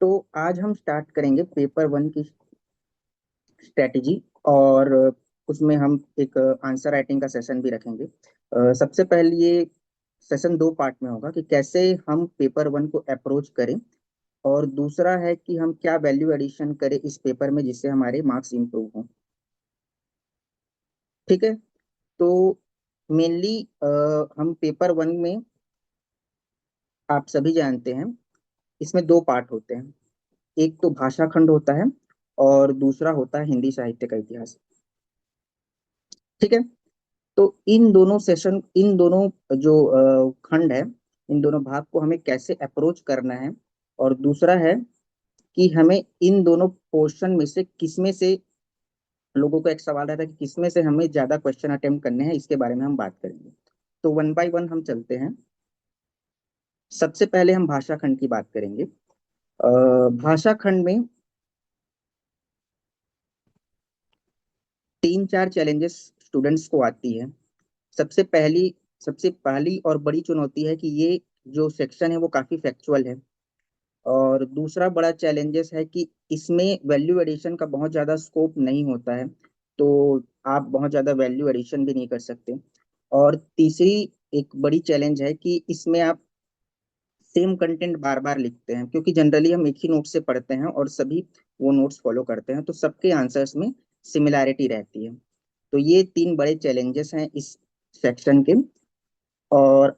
तो आज हम स्टार्ट करेंगे पेपर वन की स्ट्रेटजी। और उसमें हम एक आंसर राइटिंग का सेशन भी रखेंगे। सबसे पहले ये सेशन दो पार्ट में होगा कि कैसे हम पेपर वन को अप्रोच करें, और दूसरा है कि हम क्या वैल्यू एडिशन करें इस पेपर में जिससे हमारे मार्क्स इंप्रूव हों। ठीक है। तो मेनली हम पेपर वन में, आप सभी जानते हैं, इसमें दो पार्ट होते हैं। एक तो भाषा खंड होता है और दूसरा होता है हिंदी साहित्य का इतिहास। ठीक है। तो इन दोनों सेशन, इन दोनों जो खंड है, इन दोनों भाग को हमें कैसे अप्रोच करना है, और दूसरा है कि हमें इन दोनों पोर्शन में से किसमें से, लोगों को एक सवाल रहता है कि किसमें से हमें ज्यादा क्वेश्चन अटेम्प्ट करने हैं, इसके बारे में हम बात करेंगे। तो वन बाय वन हम चलते हैं। सबसे पहले हम भाषा खंड की बात करेंगे। भाषा खंड में तीन चार चैलेंजेस स्टूडेंट्स को आती है। सबसे पहली सबसे पहली और बड़ी चुनौती है कि ये जो सेक्शन है वो काफी फैक्चुअल है। और दूसरा बड़ा चैलेंजेस है कि इसमें वैल्यू एडिशन का बहुत ज़्यादा स्कोप नहीं होता है, तो आप बहुत ज़्यादा वैल्यू एडिशन भी नहीं कर सकते। और तीसरी एक बड़ी चैलेंज है कि इसमें आप सेम कंटेंट बार बार लिखते हैं, क्योंकि जनरली हम एक ही नोट से पढ़ते हैं और सभी वो नोट्स फॉलो करते हैं, तो सबके आंसर्स में सिमिलैरिटी रहती है। तो ये तीन बड़े चैलेंजेस हैं इस सेक्शन के। और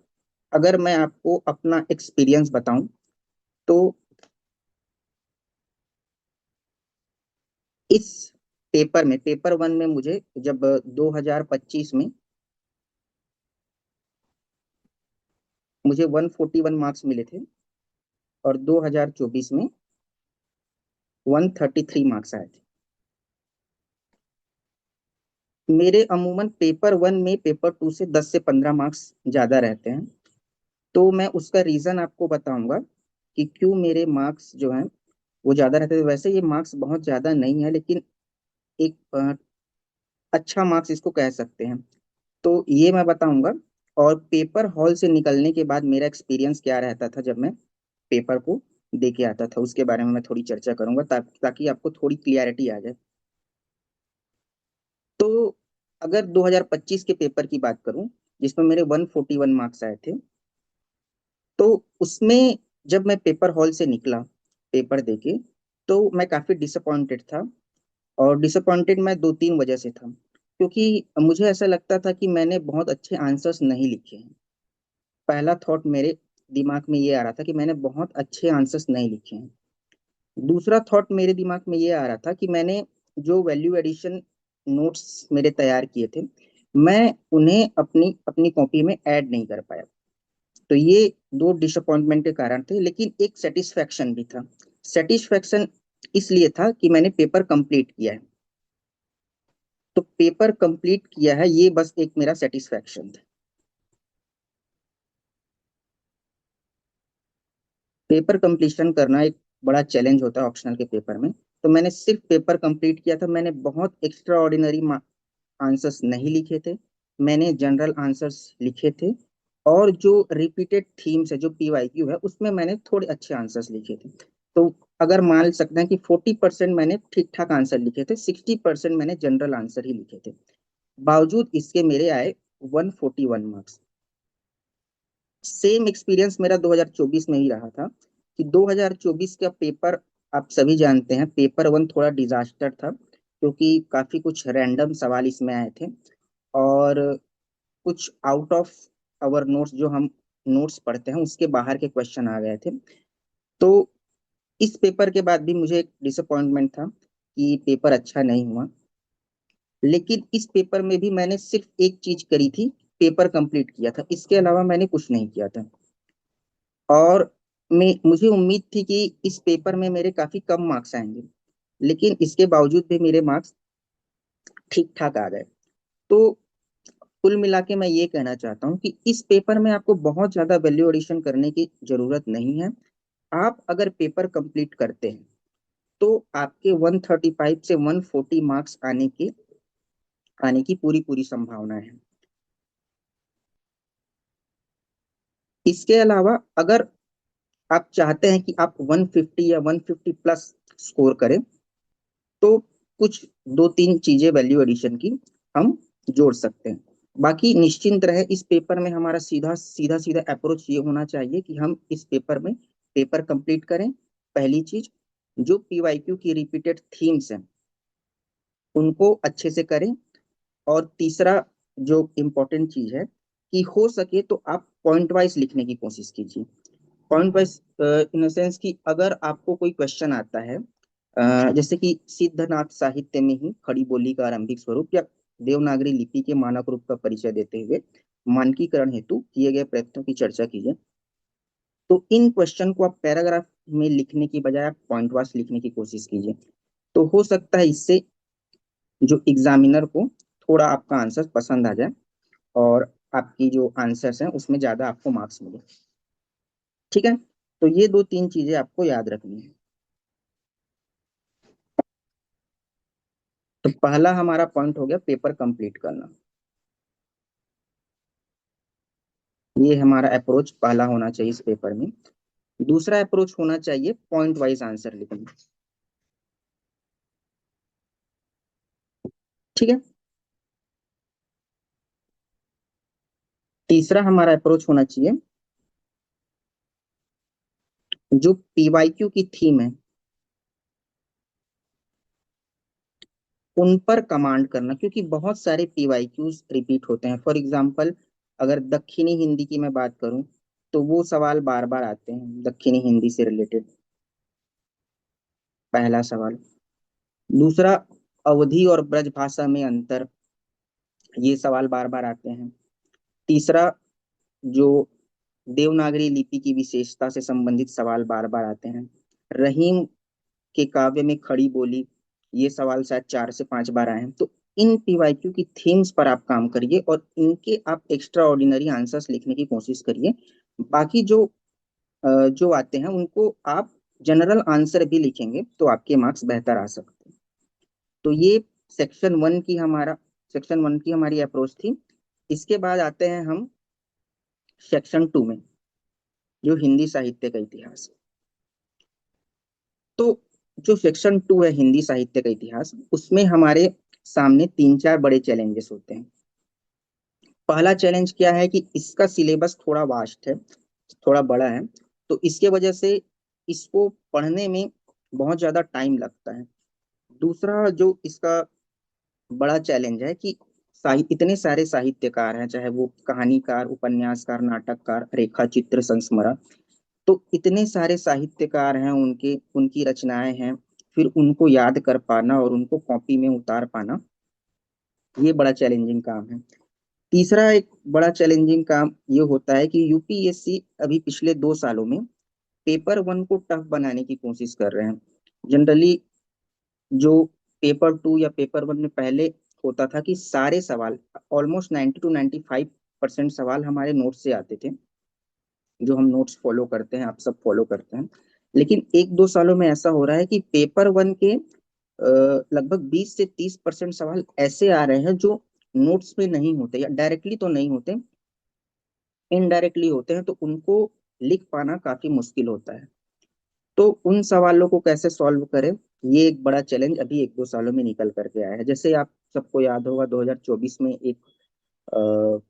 अगर मैं आपको अपना एक्सपीरियंस बताऊं, तो इस पेपर में, पेपर वन में मुझे जब 2025 में मुझे 141 मार्क्स मिले थे, और 2024 में 133 मार्क्स आए थे। मेरे अमूमन पेपर वन में पेपर टू से 10 से 15 मार्क्स ज्यादा रहते हैं। तो मैं उसका रीजन आपको बताऊंगा कि क्यों मेरे मार्क्स जो हैं वो ज्यादा रहते थे। वैसे ये मार्क्स बहुत ज्यादा नहीं है, लेकिन एक अच्छा मार्क्स इसको कह सकते हैं। तो ये मैं बताऊंगा। और पेपर हॉल से निकलने के बाद मेरा एक्सपीरियंस क्या रहता था जब मैं पेपर को दे के आता था, उसके बारे में मैं थोड़ी चर्चा करूंगा, ताकि आपको थोड़ी क्लियरिटी आ जाए। तो अगर 2025 के पेपर की बात करूं, जिसमें मेरे 141 मार्क्स आए थे, तो उसमें जब मैं पेपर हॉल से निकला पेपर देके, तो मैं काफी डिसअपॉइंटेड था। और डिसअपॉइंटेड मैं दो तीन वजह से था, क्योंकि मुझे ऐसा लगता था कि मैंने बहुत अच्छे आंसर्स नहीं लिखे हैं। पहला थॉट मेरे दिमाग में ये आ रहा था कि मैंने बहुत अच्छे आंसर्स नहीं लिखे हैं। दूसरा थॉट मेरे दिमाग में ये आ रहा था कि मैंने जो वैल्यू एडिशन नोट्स मेरे तैयार किए थे, मैं उन्हें अपनी अपनी कॉपी में ऐड नहीं कर पाया। तो ये दो डिसअपॉइंटमेंट के कारण थे, लेकिन एक सेटिस्फैक्शन भी था। सेटिस्फैक्शन इसलिए था कि मैंने पेपर कंप्लीट किया है। तो पेपर कंप्लीट किया है, ये बस एक मेरा सेटिस्फैक्शन था। पेपर कंप्लीशन करना एक बड़ा चैलेंज होता है ऑप्शनल के पेपर में। तो मैंने सिर्फ पेपर कंप्लीट किया था, मैंने बहुत एक्स्ट्रा ऑर्डिनरी आंसर्स नहीं लिखे थे। मैंने जनरल आंसर्स लिखे थे। और जो रिपीटेड थीम्स है, जो पीवाईक्यू है, उसमें मैंने थोड़े अच्छे आंसर्स लिखे थे। तो अगर मान सकते हैं कि 40% मैंने ठीक ठाक आंसर लिखे थे, 60% मैंने जनरल आंसर ही लिखे थे। बावजूद इसके मेरे आए 141 मार्क्स। सेम एक्सपीरियंस मेरा 2024 में ही रहा था, कि 2024 का पेपर, आप सभी जानते हैं, पेपर वन थोड़ा डिजास्टर था, क्योंकि काफी कुछ रैंडम सवाल इसमें आए थे, और कुछ आउट ऑफ आवर नोट्स, जो हम नोट्स पढ़ते हैं उसके बाहर के क्वेश्चन आ गए थे। तो इस पेपर के बाद भी मुझे एक डिसअपॉइंटमेंट था कि पेपर अच्छा नहीं हुआ। लेकिन इस पेपर में भी मैंने सिर्फ एक चीज करी थी, पेपर कंप्लीट किया था, इसके अलावा मैंने कुछ नहीं किया था। और मुझे उम्मीद थी कि इस पेपर में मेरे काफी कम मार्क्स आएंगे, लेकिन इसके बावजूद भी मेरे मार्क्स ठीक ठाक आ गए। तो कुल मिला के मैं ये कहना चाहता हूँ कि इस पेपर में आपको बहुत ज्यादा वैल्यू एडिशन करने की जरूरत नहीं है। आप अगर पेपर कंप्लीट करते हैं, तो आपके 135 से 140 मार्क्स आने की पूरी पूरी संभावना है। इसके अलावा अगर आप चाहते हैं कि आप 150 या 150 प्लस स्कोर करें, तो कुछ दो तीन चीजें वैल्यू एडिशन की हम जोड़ सकते हैं। बाकी निश्चिंत रहे, इस पेपर में हमारा सीधा सीधा सीधा अप्रोच ये होना चाहिए कि हम इस पेपर में पेपर कंप्लीट करें। पहली चीज, जो पीवाईक्यू की रिपीटेड थीम्स हैं उनको अच्छे से करें। और तीसरा जो इम्पोर्टेंट चीज है कि हो सके तो आप पॉइंट वाइज लिखने की कोशिश कीजिए। Point wise in the sense कि अगर आपको कोई क्वेश्चन आता है, जैसे कि सिद्धनाथ साहित्य में ही खड़ी बोली का आरंभिक स्वरूप या देवनागरी लिपि के मानक रूप का परिचय देते हुए मानकीकरण हेतु किए गए प्रयत्नों की चर्चा कीजिए, तो इन क्वेश्चन को आप पैराग्राफ में लिखने की बजाय आप पॉइंट वाइज लिखने की कोशिश कीजिए। तो हो सकता है इससे जो एग्जामिनर को थोड़ा आपका आंसर पसंद आ जाए और आपकी जो आंसर्स हैं उसमें ज्यादा आपको मार्क्स मिले। ठीक है, तो ये दो तीन चीजें आपको याद रखनी है। तो पहला हमारा पॉइंट हो गया पेपर कंप्लीट करना। ये हमारा अप्रोच पहला होना चाहिए इस पेपर में। दूसरा अप्रोच होना चाहिए पॉइंट वाइज आंसर लिखना। ठीक है। तीसरा हमारा अप्रोच होना चाहिए जो पीवाईक्यू की थीम है उन पर कमांड करना, क्योंकि बहुत सारे पीवाईक्यूज रिपीट होते हैं। फॉर एग्जांपल, अगर दक्षिणी हिंदी की मैं बात करूं तो वो सवाल बार बार आते हैं दक्षिणी हिंदी से रिलेटेड, पहला सवाल। दूसरा, अवधी और ब्रज भाषा में अंतर, ये सवाल बार बार आते हैं। तीसरा, जो देवनागरी लिपि की विशेषता से संबंधित सवाल बार बार आते हैं। रहीम के काव्य में खड़ी बोली, ये सवाल शायद 4 से 5 बार आए हैं। तो इन पीवाईक्यू की थीम्स पर आप काम करिए और इनके आप एक्स्ट्रा ऑर्डिनरी आंसर्स लिखने की कोशिश करिए। बाकी जो आते हैं उनको आप जनरल आंसर भी लिखेंगे तो आपके मार्क्स बेहतर आ सकते हैं। तो ये सेक्शन वन की हमारा सेक्शन वन की हमारी अप्रोच थी। इसके बाद आते हैं हम सेक्शन टू में, जो हिंदी साहित्य का इतिहास। तो जो सेक्शन टू है हिंदी साहित्य का इतिहास, उसमें हमारे सामने तीन चार बड़े चैलेंजेस होते हैं। पहला चैलेंज क्या है कि इसका सिलेबस थोड़ा वास्ट है, थोड़ा बड़ा है। तो इसके वजह से इसको पढ़ने में बहुत ज्यादा टाइम लगता है। दूसरा जो इसका बड़ा चैलेंज है कि इतने सारे साहित्यकार हैं, चाहे वो कहानीकार, उपन्यासकार, नाटककार, रेखा चित्र, संस्मरण। तो इतने सारे साहित्यकार हैं, उनके उनकी रचनाएं हैं, फिर उनको याद कर पाना और उनको कॉपी में उतार पाना, ये बड़ा चैलेंजिंग काम है। तीसरा एक बड़ा चैलेंजिंग काम ये होता है कि यूपीएससी अभी पिछले 2 सालों में पेपर वन को टफ बनाने की कोशिश कर रहे हैं। जनरली जो पेपर टू या पेपर वन में पहले होता था कि सारे सवाल, ऑलमोस्ट 90 to 95% सवाल हमारे नोट्स से आते थे, जो हम नोट्स फॉलो करते हैं, आप सब फॉलो करते हैं। लेकिन 1-2 सालों में ऐसा हो रहा है कि पेपर वन के लगभग 20 से 30% सवाल ऐसे आ रहे हैं जो नोट्स में नहीं होते, या डायरेक्टली तो नहीं होते, इनडायरेक्टली होते हैं, तो उनको लिख पाना काफी मुश्किल होता है। तो उन सवालों को कैसे सॉल्व करें, ये एक बड़ा चैलेंज अभी 1-2 सालों में निकल करके आया है। जैसे आप सबको याद होगा 2024 में एक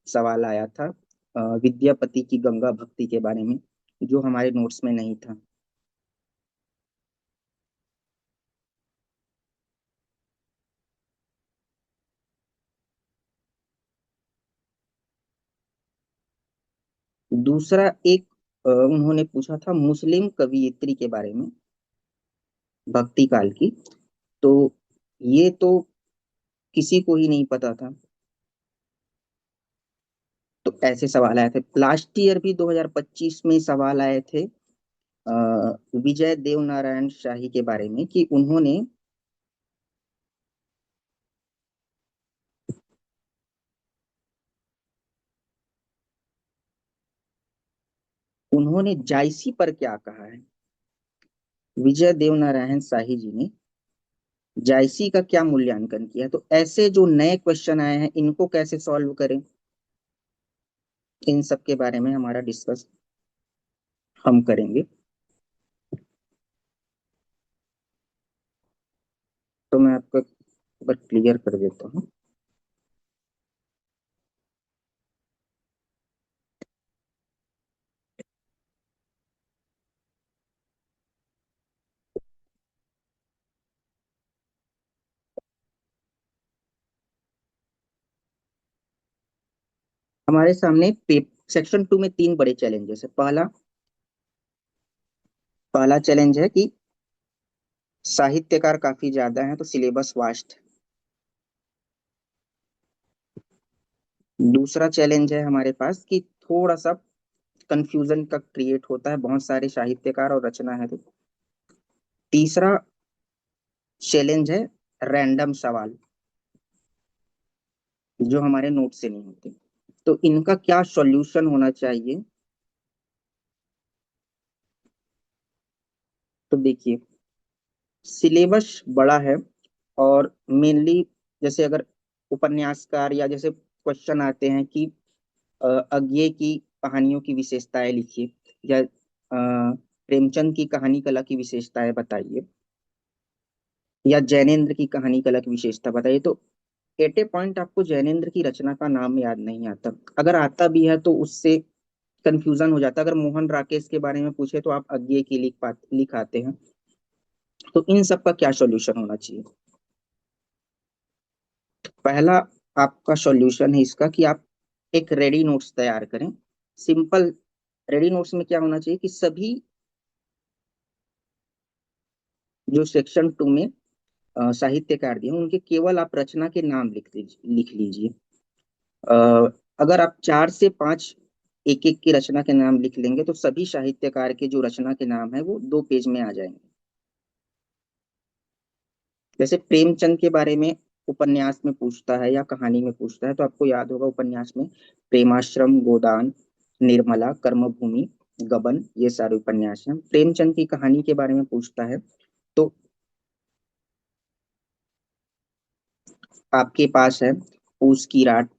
सवाल आया था विद्यापति की गंगा भक्ति के बारे में, जो हमारे नोट्स में नहीं था। दूसरा एक उन्होंने पूछा था मुस्लिम कवियत्री के बारे में, भक्ति काल की। तो ये तो किसी को ही नहीं पता था। तो ऐसे सवाल आए थे। लास्ट ईयर भी 2025 में सवाल आए थे विजय देव नारायण शाही के बारे में कि उन्होंने जायसी पर क्या कहा है। विजय देव नारायण शाही जी ने जायसी का क्या मूल्यांकन किया। तो ऐसे जो नए क्वेश्चन आए हैं इनको कैसे सॉल्व करें, इन सब के बारे में हमारा डिस्कस हम करेंगे। तो मैं आपको एक बार क्लियर कर देता हूँ। हमारे सामने सेक्शन 2 में तीन बड़े चैलेंजेस है। पहला चैलेंज है कि साहित्यकार काफी ज्यादा हैं तो सिलेबस वास्ट। दूसरा चैलेंज है हमारे पास कि थोड़ा सा कंफ्यूजन का क्रिएट होता है, बहुत सारे साहित्यकार और रचना है तो। तीसरा चैलेंज है रैंडम सवाल जो हमारे नोट से नहीं होते। तो इनका क्या सॉल्यूशन होना चाहिए? तो देखिए, सिलेबस बड़ा है और मेनली जैसे अगर उपन्यासकार या जैसे क्वेश्चन आते हैं कि अज्ञे की कहानियों की विशेषताएं लिखिए, या प्रेमचंद की कहानी कला की विशेषताएं बताइए, या जैनेन्द्र की कहानी कला की विशेषता बताइए, तो एट ए पॉइंट आपको जैनेन्द्र की रचना का नाम याद नहीं आता। अगर आता भी है तो उससे कंफ्यूजन हो जाता है। अगर मोहन राकेश के बारे में पूछे तो आप अज्ञे की लिख आते हैं। तो इन सब का क्या सॉल्यूशन होना चाहिए? पहला आपका सॉल्यूशन है इसका कि आप एक रेडी नोट्स तैयार करें। सिंपल रेडी नोट्स में क्या होना चाहिए कि सभी जो सेक्शन 2 में साहित्यकार दिए हैं उनके केवल आप रचना के नाम लिख लीजिए। अ, अगर आप 4 से 5 एक एक की रचना के नाम लिख लेंगे तो सभी साहित्यकार के जो रचना के नाम है वो 2 पेज में आ जाएंगे। जैसे प्रेमचंद के बारे में उपन्यास में पूछता है या कहानी में पूछता है तो आपको याद होगा उपन्यास में प्रेमाश्रम, गोदान, निर्मला, कर्मभूमि, गबन, ये सारे उपन्यास हैं। प्रेमचंद की कहानी के बारे में पूछता है तो आपके पास है पूस की रात,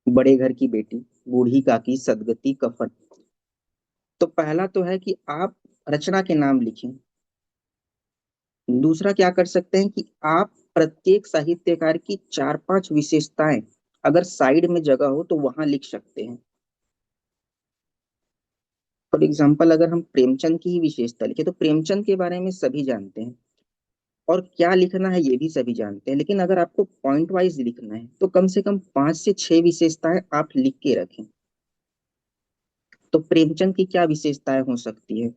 बड़े घर की बेटी, बूढ़ी काकी, सदगति, कफन। तो पहला तो है कि आप रचना के नाम लिखें। दूसरा क्या कर सकते हैं कि आप प्रत्येक साहित्यकार की 4 5 विशेषताएं अगर साइड में जगह हो तो वहां लिख सकते हैं। फॉर एग्जाम्पल अगर हम प्रेमचंद की ही विशेषता लिखे तो प्रेमचंद के बारे में सभी जानते हैं और क्या लिखना है ये भी सभी जानते हैं, लेकिन अगर आपको पॉइंट वाइज लिखना है तो कम से कम 5 से 6 विशेषताएं आप लिख के रखें। तो प्रेमचंद की क्या विशेषताएं हो सकती है?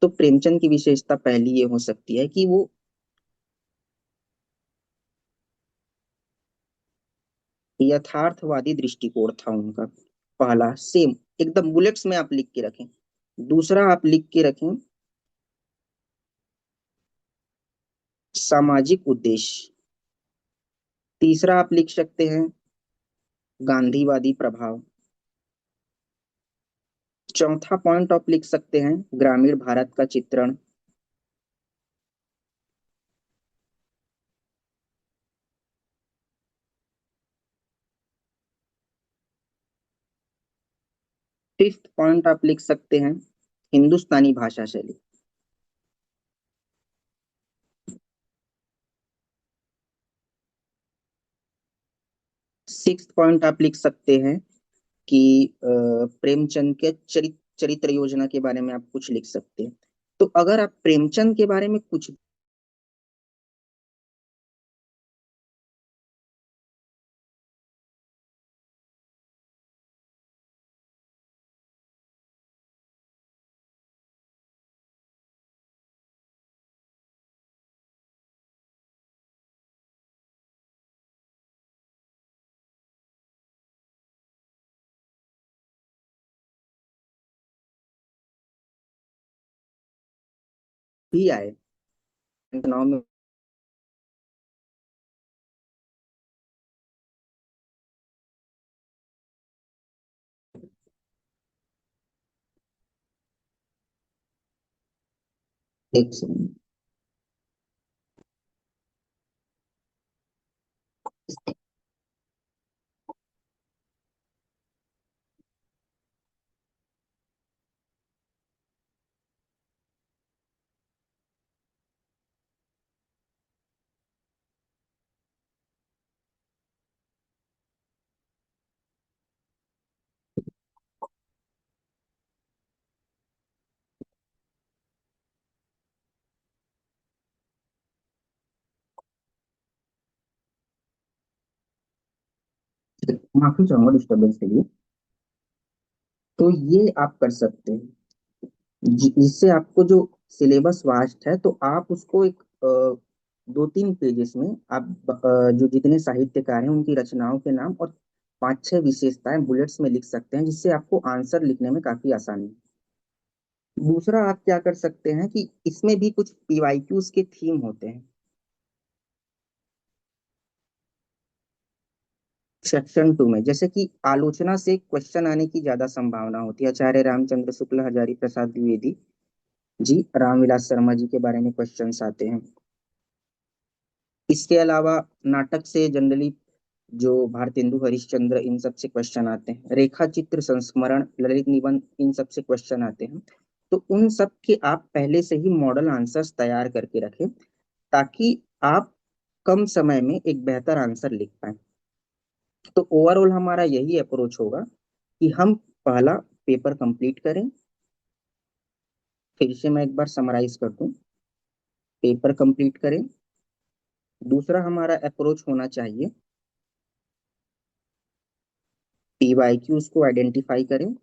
तो प्रेमचंद की विशेषता पहली ये हो सकती है कि वो यथार्थवादी दृष्टिकोण था उनका। पहला सेम एकदम बुलेट्स में आप लिख के रखें। दूसरा आप लिख के रखें सामाजिक उद्देश्य। तीसरा आप लिख सकते हैं गांधीवादी प्रभाव। चौथा पॉइंट आप लिख सकते हैं ग्रामीण भारत का चित्रण। फिफ्थ पॉइंट आप लिख सकते हैं हिंदुस्तानी भाषा शैली। सिक्स्थ पॉइंट आप लिख सकते हैं कि प्रेमचंद के चरित्र योजना के बारे में आप कुछ लिख सकते हैं। तो अगर आप प्रेमचंद के बारे में कुछ भी आए तनाव में। एक सेकंड। माफी चाहूंगा डिस्टरबेंस के लिए। तो ये आप कर सकते हैं, जिससे आपको जो सिलेबस वास्ट है तो आप उसको एक 2-3 पेजेस में आप जो जितने साहित्यकार हैं उनकी रचनाओं के नाम और 5-6 विशेषताएं बुलेट्स में लिख सकते हैं, जिससे आपको आंसर लिखने में काफी आसानी है। दूसरा आप क्या कर सकते हैं कि इसमें भी कुछ पीवाईक्यूज के थीम होते हैं। सेक्शन 2 में जैसे कि आलोचना से क्वेश्चन आने की ज्यादा संभावना होती है। आचार्य रामचंद्र शुक्ल, हजारी प्रसाद द्विवेदी जी, रामविलास शर्मा जी के बारे में क्वेश्चंस आते हैं। इसके अलावा नाटक से जनरली जो भारतेंदु हरिश्चंद्र, इन सब से क्वेश्चन आते हैं। रेखा चित्र, संस्मरण, ललित निबंध, इन सब से क्वेश्चन आते हैं। तो उन सब के आप पहले से ही मॉडल आंसर्स तैयार करके रखें, ताकि आप कम समय में एक बेहतर आंसर लिख पाए। तो ओवरऑल हमारा यही अप्रोच होगा कि हम पहला पेपर कंप्लीट करें। फिर से मैं एक बार समराइज कर दूं। पेपर कंप्लीट करें। दूसरा हमारा अप्रोच होना चाहिए, पीवाईक्यूज को आइडेंटिफाई करें।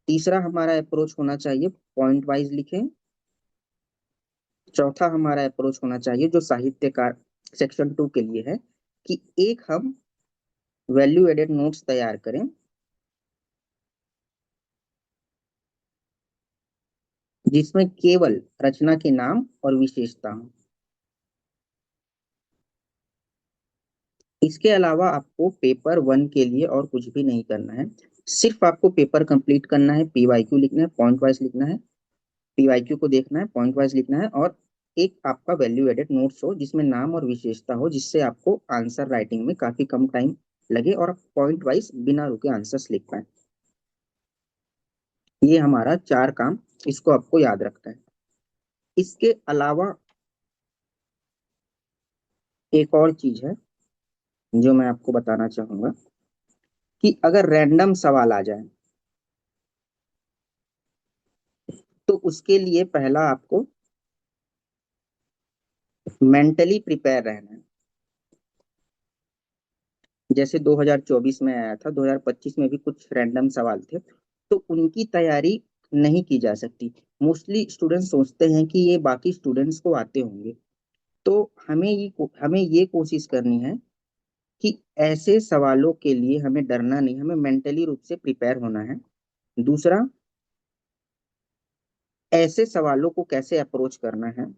तीसरा हमारा अप्रोच होना चाहिए, पॉइंट वाइज लिखें। चौथा हमारा अप्रोच होना चाहिए जो साहित्यकार सेक्शन 2 के लिए है, कि एक हम वैल्यू एडेड नोट्स तैयार करें, जिसमें केवल रचना के नाम और विशेषता हो। इसके अलावा आपको पेपर 1 के लिए और कुछ भी नहीं करना है। सिर्फ आपको पेपर कंप्लीट करना है, पीवाईक्यू लिखना है, पॉइंट वाइज लिखना है। पीवाईक्यू को देखना है, पॉइंट वाइज लिखना है, और एक आपका वैल्यू एडेड नोट्स हो जिसमें नाम और विशेषता हो, जिससे आपको आंसर राइटिंग में काफी कम टाइम लगे और आप पॉइंट वाइज बिना रुके आंसर्स लिख पाए। ये हमारा 4 काम, इसको आपको याद रखना है। इसके अलावा एक और चीज है जो मैं आपको बताना चाहूंगा, कि अगर रैंडम सवाल आ जाए तो उसके लिए पहला आपको मेंटली प्रिपेयर रहना है। जैसे 2024 में आया था, 2025 में भी कुछ रैंडम सवाल थे, तो उनकी तैयारी नहीं की जा सकती। मोस्टली स्टूडेंट्स सोचते हैं कि ये बाकी स्टूडेंट्स को आते होंगे। तो हमें ये कोशिश करनी है कि ऐसे सवालों के लिए हमें डरना नहीं, हमें मेंटली रूप से प्रिपेयर होना है। दूसरा, ऐसे सवालों को कैसे अप्रोच करना है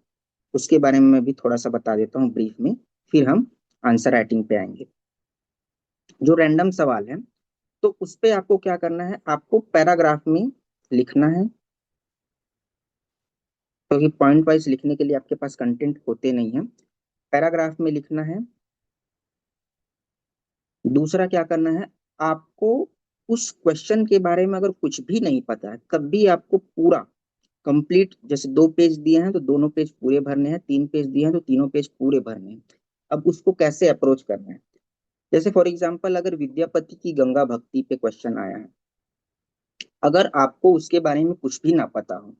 उसके बारे में मैं भी थोड़ा सा बता देता हूँ ब्रीफ में, फिर हम आंसर राइटिंग पे आएंगे। जो रैंडम सवाल है, तो उस पे आपको क्या करना है, आपको पैराग्राफ में लिखना है, क्योंकि पॉइंट वाइज लिखने के लिए आपके पास कंटेंट होते नहीं है। पैराग्राफ में लिखना है। दूसरा क्या करना है, आपको उस क्वेश्चन के बारे में अगर कुछ भी नहीं पता है, तब भी आपको पूरा कंप्लीट, जैसे 2 पेज दिए हैं तो दोनों पेज पूरे भरने हैं, 3 पेज दिए हैं तो तीनों पेज पूरे भरने हैं। अब उसको कैसे अप्रोच करना है, जैसे फॉर एग्जाम्पल अगर विद्यापति की गंगा भक्ति पे क्वेश्चन आया है, अगर आपको उसके बारे में कुछ भी ना पता हो,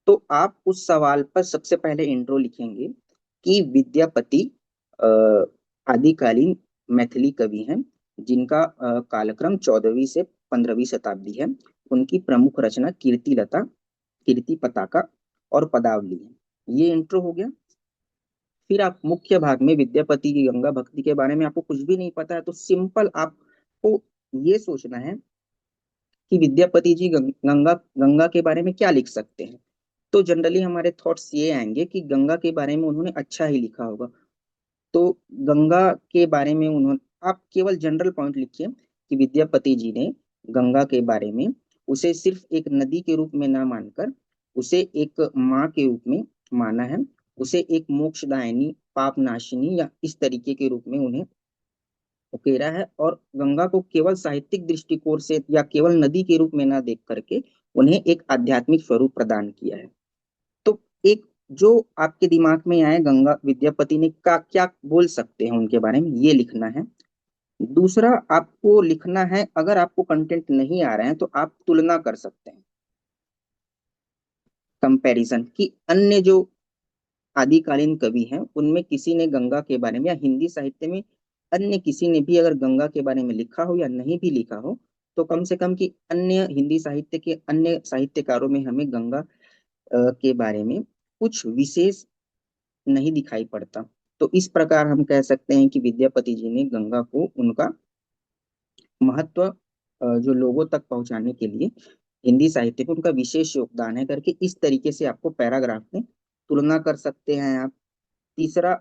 तो आप उस सवाल पर सबसे पहले इंट्रो लिखेंगे कि विद्यापति अ, आदिकालीन मैथिली कवि हैं, जिनका कालक्रम 14वीं से 15वीं शताब्दी है। उनकी प्रमुख रचना कीर्ति लता, कीर्ति पताका और पदावली है। ये इंट्रो हो गया। फिर आप मुख्य भाग में विद्यापति की गंगा भक्ति के बारे में आपको कुछ भी नहीं पता है, तो सिंपल आपको ये सोचना है कि विद्यापति जी गंगा गंगा के बारे में क्या लिख सकते हैं। तो जनरली हमारे थॉट्स ये आएंगे कि गंगा के बारे में उन्होंने अच्छा ही लिखा होगा। तो गंगा के बारे में उन्होंने, आप केवल जनरल पॉइंट लिखिए कि विद्यापति जी ने गंगा के बारे में उसे सिर्फ एक नदी के रूप में ना मानकर उसे एक माँ के रूप में माना है, उसे एक मोक्षदायिनी, पाप नाशिनी या इस तरीके के रूप में उन्हें उकेरा है, और गंगा को केवल साहित्यिक दृष्टिकोण से या केवल नदी के रूप में ना देख करके उन्हें एक आध्यात्मिक स्वरूप प्रदान किया है। तो एक जो आपके दिमाग में आए गंगा विद्यापति ने का क्या बोल सकते हैं उनके बारे में, ये लिखना है। दूसरा आपको लिखना है, अगर आपको कंटेंट नहीं आ रहे हैं तो आप तुलना कर सकते हैं, कंपैरिजन, कि अन्य जो आदिकालीन कवि हैं उनमें किसी ने गंगा के बारे में या हिंदी साहित्य में अन्य किसी ने भी अगर गंगा के बारे में लिखा हो या नहीं भी लिखा हो, तो कम से कम कि अन्य हिंदी साहित्य के अन्य साहित्यकारों में हमें गंगा के बारे में कुछ विशेष नहीं दिखाई पड़ता। तो इस प्रकार हम कह सकते हैं कि विद्यापति जी ने गंगा को उनका महत्व जो लोगों तक पहुंचाने के लिए हिंदी साहित्य को उनका विशेष योगदान है करके इस तरीके से आपको पैराग्राफ में तुलना कर सकते हैं आप। तीसरा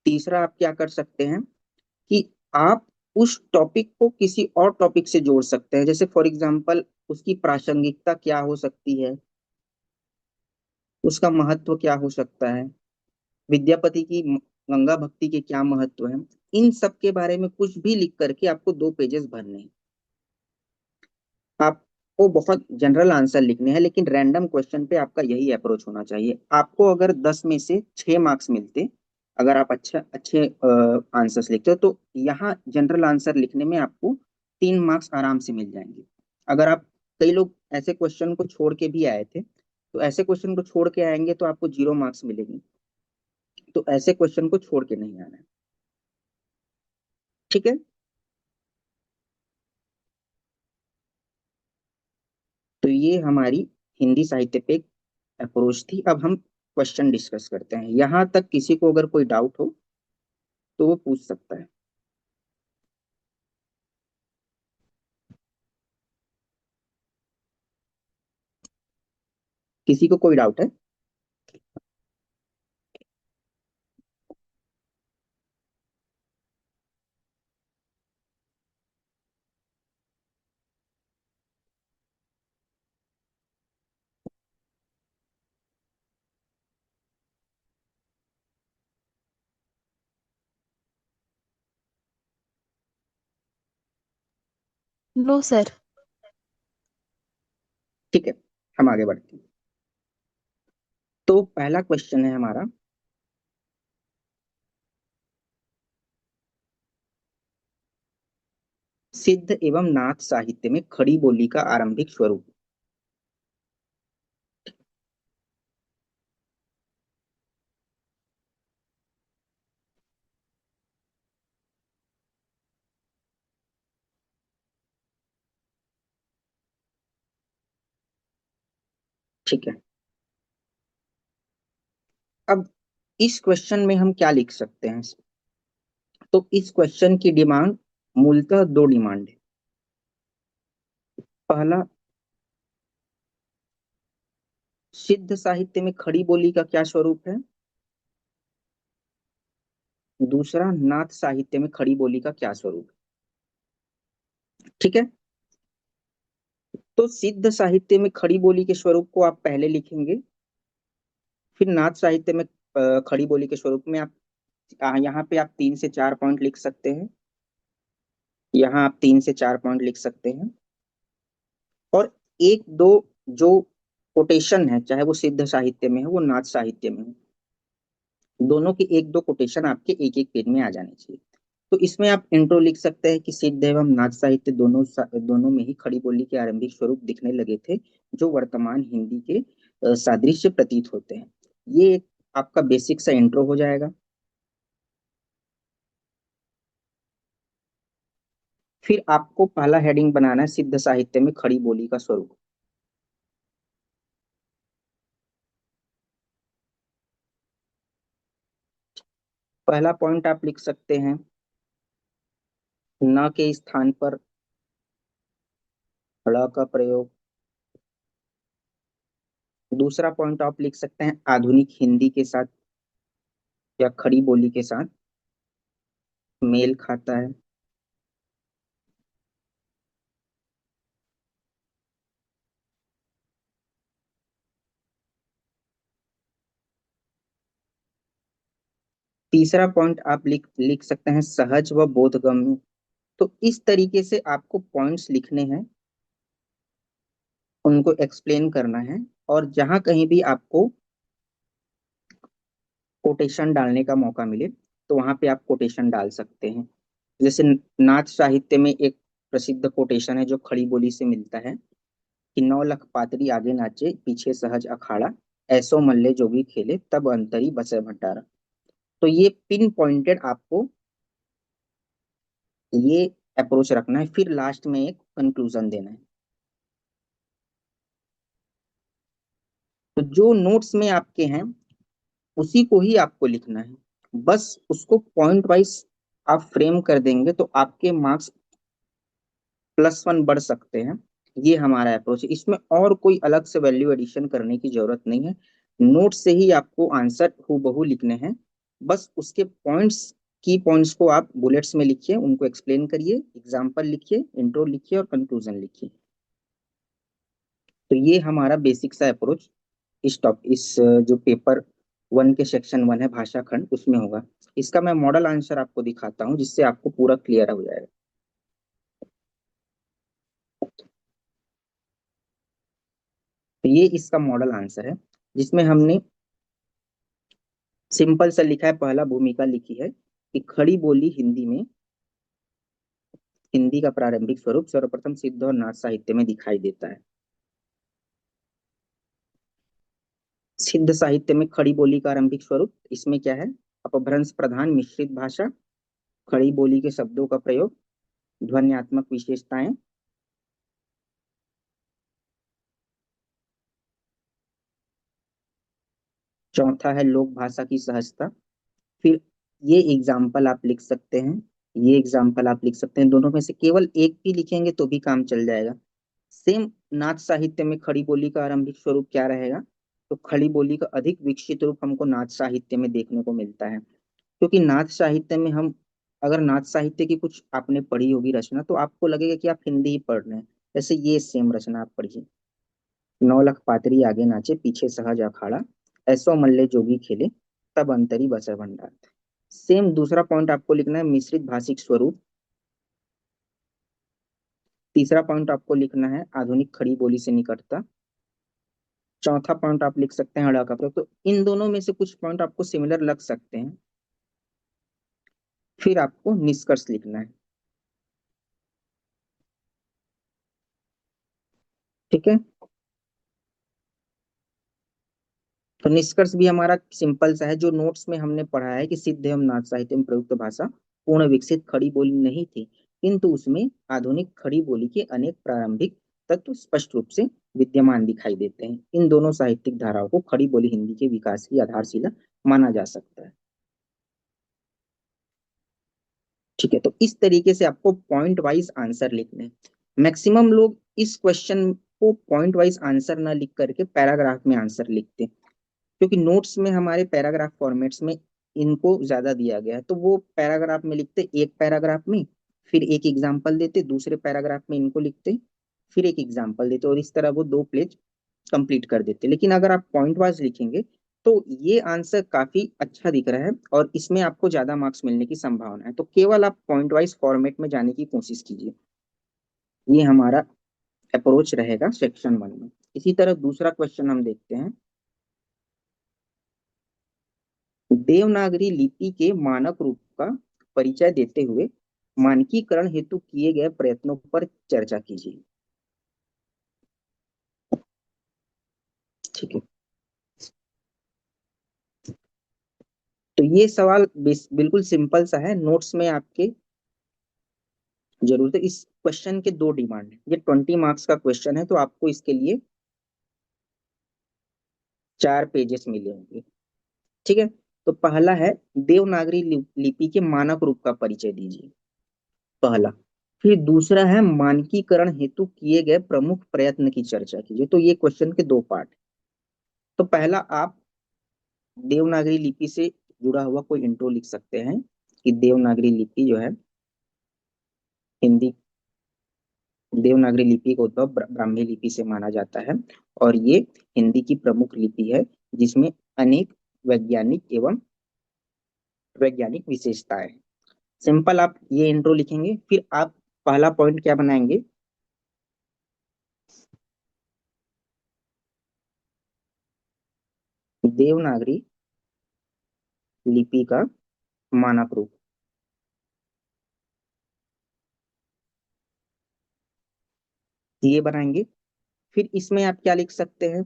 तीसरा आप क्या कर सकते हैं कि आप उस टॉपिक को किसी और टॉपिक से जोड़ सकते हैं। जैसे फॉर एग्जांपल उसकी प्रासंगिकता क्या हो सकती है, उसका महत्व क्या हो सकता है, विद्यापति की गंगा भक्ति के क्या महत्व है, इन सब के बारे में कुछ भी लिख करके आपको 2 पेजेस भरने हैं। आपको बहुत जनरल आंसर लिखने हैं, लेकिन रैंडम क्वेश्चन पे आपका यही अप्रोच होना चाहिए। आपको अगर 10 में से 6 मार्क्स मिलते, अगर आप अच्छे अच्छे आंसर्स लिखते हो, तो यहाँ जनरल आंसर लिखने में आपको 3 मार्क्स आराम से मिल जाएंगे। अगर आप, कई लोग ऐसे क्वेश्चन को छोड़ के भी आए थे, तो ऐसे क्वेश्चन को छोड़ के आएंगे तो आपको 0 मार्क्स मिलेंगे। तो ऐसे क्वेश्चन को छोड़ के नहीं आना है। ठीक है। तो ये हमारी हिंदी साहित्य पे अप्रोच थी। अब हम क्वेश्चन डिस्कस करते हैं। यहाँ तक किसी को अगर कोई डाउट हो तो वो पूछ सकता है। किसी को कोई डाउट है? No sir. ठीक है, हम आगे बढ़ते हैं। तो पहला क्वेश्चन है हमारा, सिद्ध एवं नाथ साहित्य में खड़ी बोली का आरंभिक स्वरूप। ठीक है। अब इस क्वेश्चन में हम क्या लिख सकते हैं? तो इस क्वेश्चन की डिमांड, मूलतः 2 डिमांड है। पहला, सिद्ध साहित्य में खड़ी बोली का क्या स्वरूप है। दूसरा, नाथ साहित्य में खड़ी बोली का क्या स्वरूप है। ठीक है। तो सिद्ध साहित्य में खड़ी बोली के स्वरूप को आप पहले लिखेंगे, फिर नाथ साहित्य में खड़ी बोली के स्वरूप में आप यहाँ पे आप 3 से 4 पॉइंट लिख सकते हैं। यहाँ आप 3 से 4 पॉइंट लिख सकते हैं। और एक दो जो कोटेशन है, चाहे वो सिद्ध साहित्य में है वो नाथ साहित्य में है, दोनों के एक दो कोटेशन आपके एक एक पेज में आ जाने चाहिए। तो इसमें आप इंट्रो लिख सकते हैं कि सिद्ध एवं नाथ साहित्य दोनों में ही खड़ी बोली के आरंभिक स्वरूप दिखने लगे थे, जो वर्तमान हिंदी के सादृश्य प्रतीत होते हैं। ये एक आपका बेसिक सा इंट्रो हो जाएगा। फिर आपको पहला हेडिंग बनाना है, सिद्ध साहित्य में खड़ी बोली का स्वरूप। पहला पॉइंट आप लिख सकते हैं, न के स्थान पर ड़ का प्रयोग। दूसरा पॉइंट आप लिख सकते हैं, आधुनिक हिंदी के साथ या खड़ी बोली के साथ मेल खाता है। तीसरा पॉइंट आप लिख लिख सकते हैं, सहज व बोधगम्य। तो इस तरीके से आपको पॉइंट्स लिखने हैं, उनको एक्सप्लेन करना है। और जहां कहीं भी आपको कोटेशन डालने का मौका मिले, तो वहां पे आप कोटेशन डाल सकते हैं। जैसे नाथ साहित्य में एक प्रसिद्ध कोटेशन है जो खड़ी बोली से मिलता है कि 9 लख पातरी आगे नाचे, पीछे सहज अखाड़ा, ऐसो मल्ले जोगी खेले, तब अंतरी बसे भंडारा। तो ये पिन पॉइंटेड आपको ये अप्रोच रखना है, फिर लास्ट में एक कंक्लूजन देना है। तो जो नोट्स में आपके हैं उसी को ही आपको लिखना है, बस उसको पॉइंट वाइज आप फ्रेम कर देंगे तो आपके मार्क्स +1 बढ़ सकते हैं। ये हमारा अप्रोच है, इसमें और कोई अलग से वैल्यू एडिशन करने की जरूरत नहीं है। नोट से ही आपको आंसर हूबहू लिखने हैं, बस उसके पॉइंट्स, की पॉइंट्स को आप बुलेट्स में लिखिए, उनको एक्सप्लेन करिए, एग्जाम्पल लिखिए, इंट्रो लिखिए और कंक्लूजन लिखिए। तो ये हमारा बेसिक सा अप्रोच जो पेपर 1 के सेक्शन 1 है भाषा खंड, उसमें होगा। इसका मैं मॉडल आंसर आपको दिखाता हूँ जिससे आपको पूरा क्लियर हो जाएगा। तो ये इसका मॉडल आंसर है, जिसमें हमने सिंपल सा लिखा है, पहला भूमिका लिखी है कि खड़ी बोली हिंदी में, हिंदी का प्रारंभिक स्वरूप सर्वप्रथम सिद्ध और नाथ साहित्य में दिखाई देता है। सिद्ध साहित्य में खड़ी बोली का आरंभिक स्वरूप, इसमें क्या है, अपभ्रंश प्रधान मिश्रित भाषा, खड़ी बोली के शब्दों का प्रयोग, ध्वन्यात्मक विशेषताएं, चौथा है लोक भाषा की सहजता। फिर ये एग्जाम्पल आप लिख सकते हैं, ये एग्जाम्पल आप लिख सकते हैं, दोनों में से केवल एक भी लिखेंगे तो भी काम चल जाएगा। सेम नाथ साहित्य में खड़ी बोली का आरंभिक स्वरूप क्या रहेगा, तो खड़ी बोली का अधिक विकसित रूप हमको नाथ साहित्य में देखने को मिलता है, क्योंकि नाथ साहित्य में हम, अगर नाथ साहित्य की कुछ आपने पढ़ी होगी रचना तो आपको लगेगा कि आप हिंदी ही पढ़ रहे हैं। जैसे ये सेम रचना आप पढ़िए, 9 लाख पातरी आगे नाचे पीछे सहज अखाड़ा, ऐसो मल्ले जोगी खेले तब अंतरी बसर भंडार। सेम दूसरा पॉइंट आपको लिखना है मिश्रित भाषिक स्वरूप। तीसरा पॉइंट आपको लिखना है आधुनिक खड़ी बोली से निकटता। चौथा पॉइंट आप लिख सकते हैं अड़ा का प्रयोग। तो इन दोनों में से कुछ पॉइंट आपको सिमिलर लग सकते हैं, फिर आपको निष्कर्ष लिखना है। ठीक है, तो निष्कर्ष भी हमारा सिंपल सा है, जो नोट्स में हमने पढ़ा है कि सिद्ध एवं नाथ साहित्य में प्रयुक्त भाषा पूर्ण विकसित खड़ी बोली नहीं थी, किंतु उसमें आधुनिक खड़ी बोली के अनेक प्रारंभिक तत्व स्पष्ट रूप से विद्यमान दिखाई देते हैं। इन दोनों साहित्यिक धाराओं को खड़ी बोली हिंदी के विकास की आधारशिला माना जा सकता है। ठीक है, तो इस तरीके से आपको पॉइंट वाइज आंसर लिखने हैं। मैक्सिमम लोग इस क्वेश्चन को पॉइंट वाइज आंसर ना लिख करके पैराग्राफ में आंसर लिखते हैं, क्योंकि नोट्स में हमारे पैराग्राफ फॉर्मेट्स में इनको ज्यादा दिया गया है, तो वो पैराग्राफ में लिखते, एक पैराग्राफ में फिर एक एग्जाम्पल देते, दूसरे पैराग्राफ में इनको लिखते, फिर एक एग्जाम्पल देते, और इस तरह वो 2 पेज कंप्लीट कर देते। लेकिन अगर आप पॉइंट वाइज लिखेंगे तो ये आंसर काफी अच्छा दिख रहा है और इसमें आपको ज्यादा मार्क्स मिलने की संभावना है। तो केवल आप पॉइंट वाइज फॉर्मेट में जाने की कोशिश कीजिए, ये हमारा अप्रोच रहेगा सेक्शन 1 में। इसी तरह दूसरा क्वेश्चन हम देखते हैं, देवनागरी लिपि के मानक रूप का परिचय देते हुए मानकीकरण हेतु किए गए प्रयत्नों पर चर्चा कीजिए। ठीक है, तो ये सवाल बिल्कुल सिंपल सा है, नोट्स में आपके जरूरत है। इस क्वेश्चन के 2 डिमांड है, ये 20 मार्क्स का क्वेश्चन है, तो आपको इसके लिए 4 पेजेस मिले होंगे। ठीक है, तो पहला है देवनागरी लिपि के मानक रूप का परिचय दीजिए, पहला। फिर दूसरा है मानकीकरण हेतु किए गए प्रमुख प्रयत्न की चर्चा कीजिए। तो ये क्वेश्चन के 2 पार्ट। तो पहला, आप देवनागरी लिपि से जुड़ा हुआ कोई इंट्रो लिख सकते हैं कि देवनागरी लिपि जो है हिंदी, देवनागरी लिपि का उद्भव ब्राह्मी लिपि से माना जाता है और ये हिंदी की प्रमुख लिपि है जिसमें अनेक वैज्ञानिक एवं वैज्ञानिक विशेषताएं हैं। सिंपल आप ये इंट्रो लिखेंगे, फिर आप पहला पॉइंट क्या बनाएंगे, देवनागरी लिपि का मानक रूप, ये बनाएंगे। फिर इसमें आप क्या लिख सकते हैं,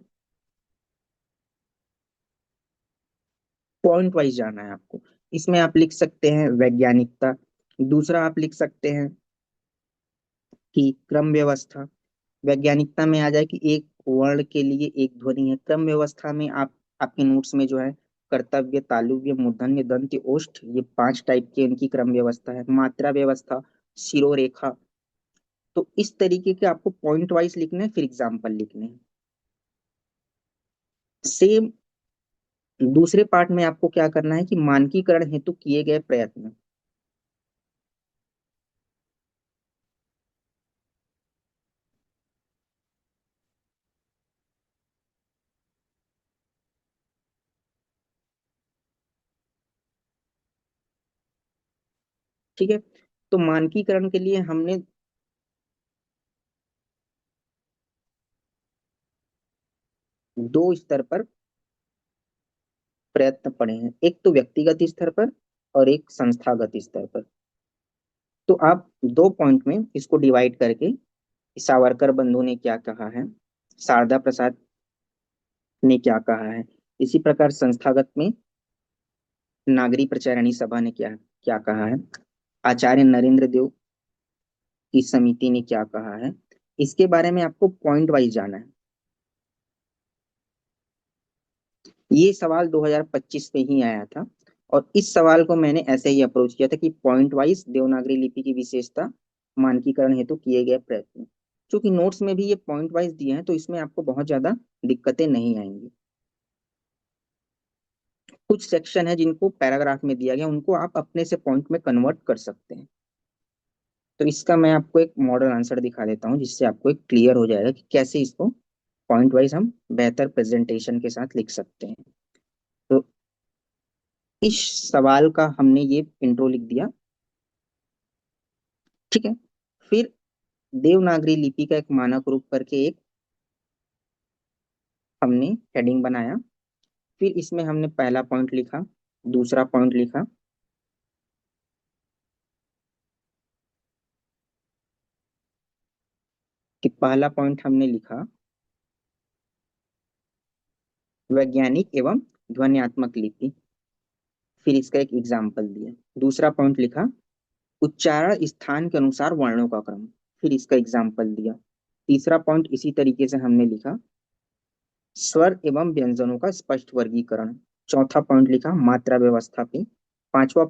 पॉइंट वाइज जाना है आपको। इसमें आप लिख सकते हैं वैज्ञानिकता। दूसरा आप लिख सकते हैं कि क्रम व्यवस्था। वैज्ञानिकता में आ जाए कि एक वर्ण के लिए एक ध्वनि है। क्रम व्यवस्था में आप आपके नोट्स में जो है कर्तव्य, तालुव्य, मूर्धन्य, दंत्य, ओष्ठ, ये 5 टाइप की इनकी क्रम व्यवस्था है। मात्रा व्यवस्था, शिरोरेखा। तो इस तरीके के आपको पॉइंट वाइज लिखना है, फिर एग्जाम्पल लिखने हैं। सेम दूसरे पार्ट में आपको क्या करना है कि मानकीकरण हेतु किए गए प्रयत्न। ठीक है, तो मानकीकरण के लिए हमने दो स्तर पर प्रयत्न पढ़े हैं, एक तो व्यक्तिगत स्तर पर और एक संस्थागत स्तर पर। तो आप दो पॉइंट में इसको डिवाइड करके, सावरकर बंधु ने क्या कहा है, शारदा प्रसाद ने क्या कहा है, इसी प्रकार संस्थागत में नागरी प्रचारणी सभा ने क्या क्या कहा है, आचार्य नरेंद्र देव की समिति ने क्या कहा है, इसके बारे में आपको पॉइंट वाइज जाना है। ये सवाल 2025 में ही आया था, और इस सवाल को मैंने ऐसे ही अप्रोच किया था कि पॉइंट वाइज देवनागरी लिपि की विशेषता, मानकीकरण हेतु किए गए प्रयत्न। क्योंकि नोट्स में भी ये पॉइंट वाइज दिए हैं, तो इसमें आपको बहुत ज्यादा दिक्कतें नहीं आएंगी। कुछ सेक्शन है जिनको पैराग्राफ में दिया गया, उनको आप अपने से पॉइंट में कन्वर्ट कर सकते हैं। तो इसका मैं आपको एक मॉडल आंसर दिखा देता हूँ, जिससे आपको एक क्लियर हो जाएगा कि कैसे इसको पॉइंट वाइज हम बेहतर प्रेजेंटेशन के साथ लिख सकते हैं। तो इस सवाल का हमने ये इंट्रो लिख दिया। ठीक है, फिर देवनागरी लिपि का एक मानक रूप करके एक हमने हेडिंग बनाया। फिर इसमें हमने पहला पॉइंट लिखा, दूसरा पॉइंट लिखा, कि पहला पॉइंट हमने लिखा वैज्ञानिक एवं ध्वन्यात्मक लिपि। फिर इसका एक एग्जाम्पल दिया। दूसरा पॉइंट लिखा उच्चारण स्थान के अनुसार वर्णों का क्रम। फिर इसका एग्जाम्पल दिया। तीसरा पॉइंट इसी तरीके से हमने लिखा स्वर एवं व्यंजनों का स्पष्ट वर्गीकरण। चौथा पॉइंट लिखा मात्रा व्यवस्था पे। पांचवा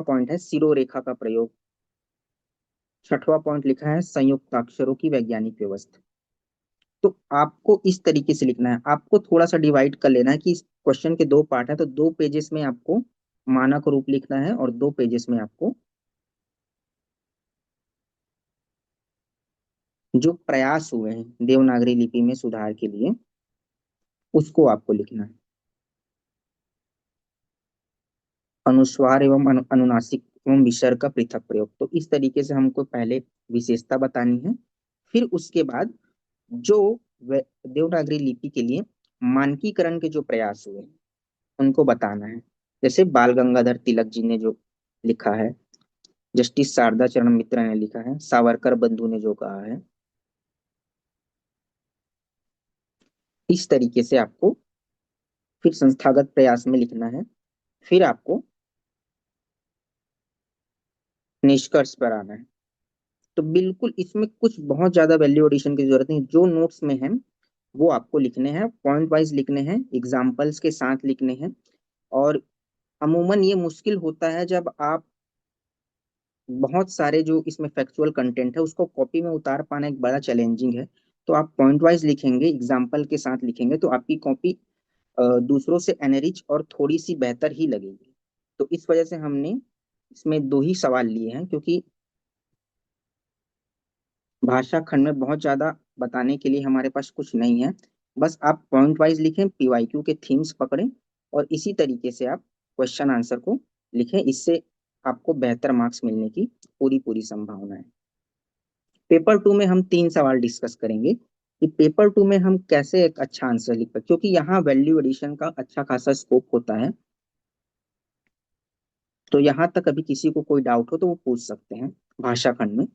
पॉइंट है सिरोरेखा का प्रयोग। छठवां पॉइंट लिखा है संयुक्त अक्षरों की वैज्ञानिक व्यवस्था। तो आपको इस तरीके से लिखना है, आपको थोड़ा सा डिवाइड कर लेना है कि इस क्वेश्चन के दो पार्ट है, तो 2 पेजेस में आपको मानक रूप लिखना है और 2 पेजेस में आपको जो प्रयास हुए हैं देवनागरी लिपि में सुधार के लिए, उसको आपको लिखना है। अनुस्वार एवं अनुनासिक एवं विसर्ग का पृथक प्रयोग। तो इस तरीके से हमको पहले विशेषता बतानी है, फिर उसके बाद जो देवनागरी लिपि के लिए मानकीकरण के जो प्रयास हुए उनको बताना है। जैसे बाल गंगाधर तिलक जी ने जो लिखा है, जस्टिस शारदा चरण मित्र ने लिखा है, सावरकर बंधु ने जो कहा है, इस तरीके से आपको फिर संस्थागत प्रयास में लिखना है। फिर आपको निष्कर्ष पर आना है। तो बिल्कुल इसमें कुछ बहुत ज्यादा वैल्यू एडिशन की जरूरत नहीं, जो नोट्स में है वो आपको लिखने हैं, पॉइंट वाइज लिखने हैं, एग्जाम्पल्स के साथ लिखने हैं। और अमूमन ये मुश्किल होता है जब आप बहुत सारे जो इसमें फैक्चुअल कंटेंट है उसको कॉपी में उतार पाना एक बड़ा चैलेंजिंग है। तो आप पॉइंट वाइज लिखेंगे, एग्जाम्पल के साथ लिखेंगे, तो आपकी कॉपी दूसरों से एनरिच और थोड़ी सी बेहतर ही लगेगी। तो इस वजह से हमने इसमें दो ही सवाल लिए हैं, क्योंकि भाषा खंड में बहुत ज्यादा बताने के लिए हमारे पास कुछ नहीं है। बस आप पॉइंट वाइज लिखें, पीवाईक्यू के थीम्स पकड़ें, और इसी तरीके से आप क्वेश्चन आंसर को लिखें। इससे आपको बेहतर मार्क्स मिलने की पूरी पूरी संभावना है। पेपर 2 में हम 3 सवाल डिस्कस करेंगे कि पेपर 2 में हम कैसे एक अच्छा आंसर लिख पाए, क्योंकि यहाँ वैल्यू एडिशन का अच्छा खासा स्कोप होता है। तो यहाँ तक अभी किसी को कोई डाउट हो तो वो पूछ सकते हैं भाषा खंड में।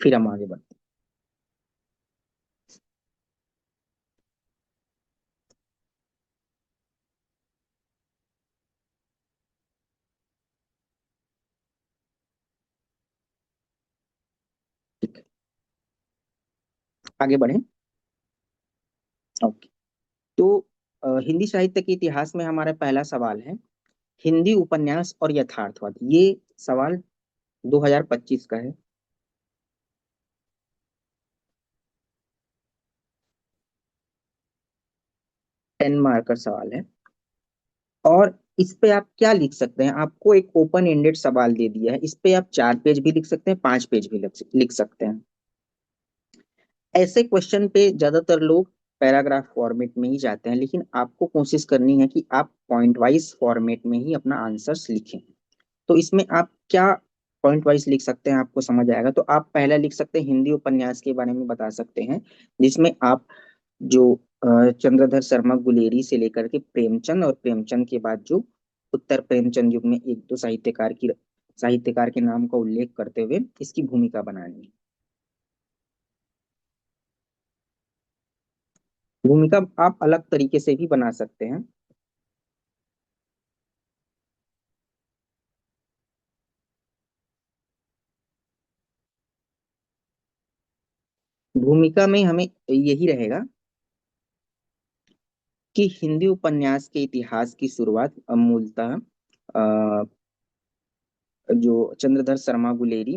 फिर हम आगे बढ़ते हैं। ठीक है, आगे बढ़े। ओके। तो हिंदी साहित्य के इतिहास में हमारा पहला सवाल है, हिंदी उपन्यास और यथार्थवाद। ये सवाल 2025 का है। 10 मार्क का सवाल है। और इस पे आप क्या लिख सकते हैं, आपको एक ओपन एंडेड सवाल दे दिया है, इस पे आप 4 पेज भी लिख सकते हैं, 5 पेज भी लिख सकते हैं। ऐसे क्वेश्चन पे ज्यादातर लोग पैराग्राफ फॉर्मेट में ही जाते हैं, लेकिन आपको कोशिश करनी है कि आप पॉइंट वाइज फॉर्मेट में ही अपना आंसर्स लिखें। तो इसमें आप क्या पॉइंट वाइज लिख सकते हैं, आपको समझ आएगा। तो आप पहला लिख सकते हैं, हिंदी उपन्यास के बारे में बता सकते हैं, जिसमें आप जो चंद्रधर शर्मा गुलेरी से लेकर के प्रेमचंद, और प्रेमचंद के बाद जो उत्तर प्रेमचंद युग में एक दो साहित्यकार के नाम का उल्लेख करते हुए इसकी भूमिका बनानी है। भूमिका आप अलग तरीके से भी बना सकते हैं। भूमिका में हमें यही रहेगा कि हिंदी उपन्यास के इतिहास की शुरुआत मूलतः जो चंद्रधर शर्मा गुलेरी,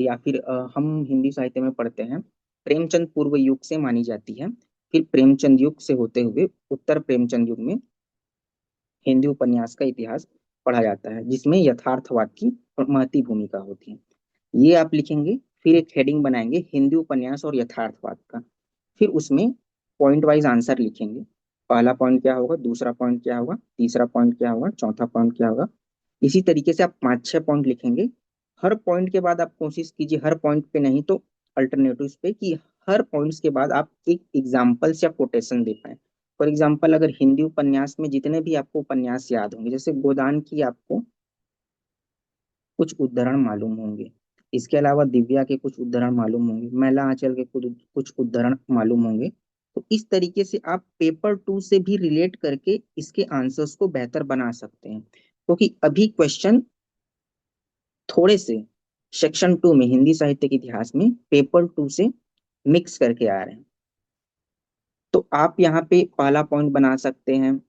या फिर हम हिंदी साहित्य में पढ़ते हैं, प्रेमचंद पूर्व युग से मानी जाती है। फिर प्रेमचंद युग से होते हुए उत्तर प्रेमचंद युग में हिंदी उपन्यास का इतिहास पढ़ा जाता है, जिसमें यथार्थवाद की महती भूमिका होती है। ये आप लिखेंगे। फिर एक हेडिंग बनाएंगे, हिंदी उपन्यास और यथार्थवाद का। फिर उसमें पॉइंट वाइज आंसर लिखेंगे। पहला पॉइंट क्या होगा, दूसरा पॉइंट क्या होगा, तीसरा पॉइंट क्या होगा, चौथा पॉइंट क्या होगा। इसी तरीके से आप 5-6 पॉइंट लिखेंगे। हर पॉइंट के बाद आप कोशिश कीजिए, हर पॉइंट पे नहीं तो अल्टरनेटिव्स पे, कि हर पॉइंट्स के बाद आप एक एग्जाम्पल्स या कोटेशन दे पाए। फॉर एग्जाम्पल, अगर हिंदी उपन्यास में जितने भी आपको उपन्यास याद होंगे, जैसे गोदान की आपको कुछ उद्धरण मालूम होंगे, इसके अलावा दिव्या के कुछ उद्धरण मालूम होंगे, मैला आंचल के कुछ उद्धरण मालूम होंगे। तो इस तरीके से आप पेपर 2 से भी रिलेट करके इसके आंसर्स को बेहतर बना सकते हैं, क्योंकि अभी क्वेश्चन थोड़े से सेक्शन 2 में हिंदी साहित्य के इतिहास में पेपर 2 से मिक्स करके आ रहे हैं। तो आप यहाँ पे पहला पॉइंट बना सकते हैं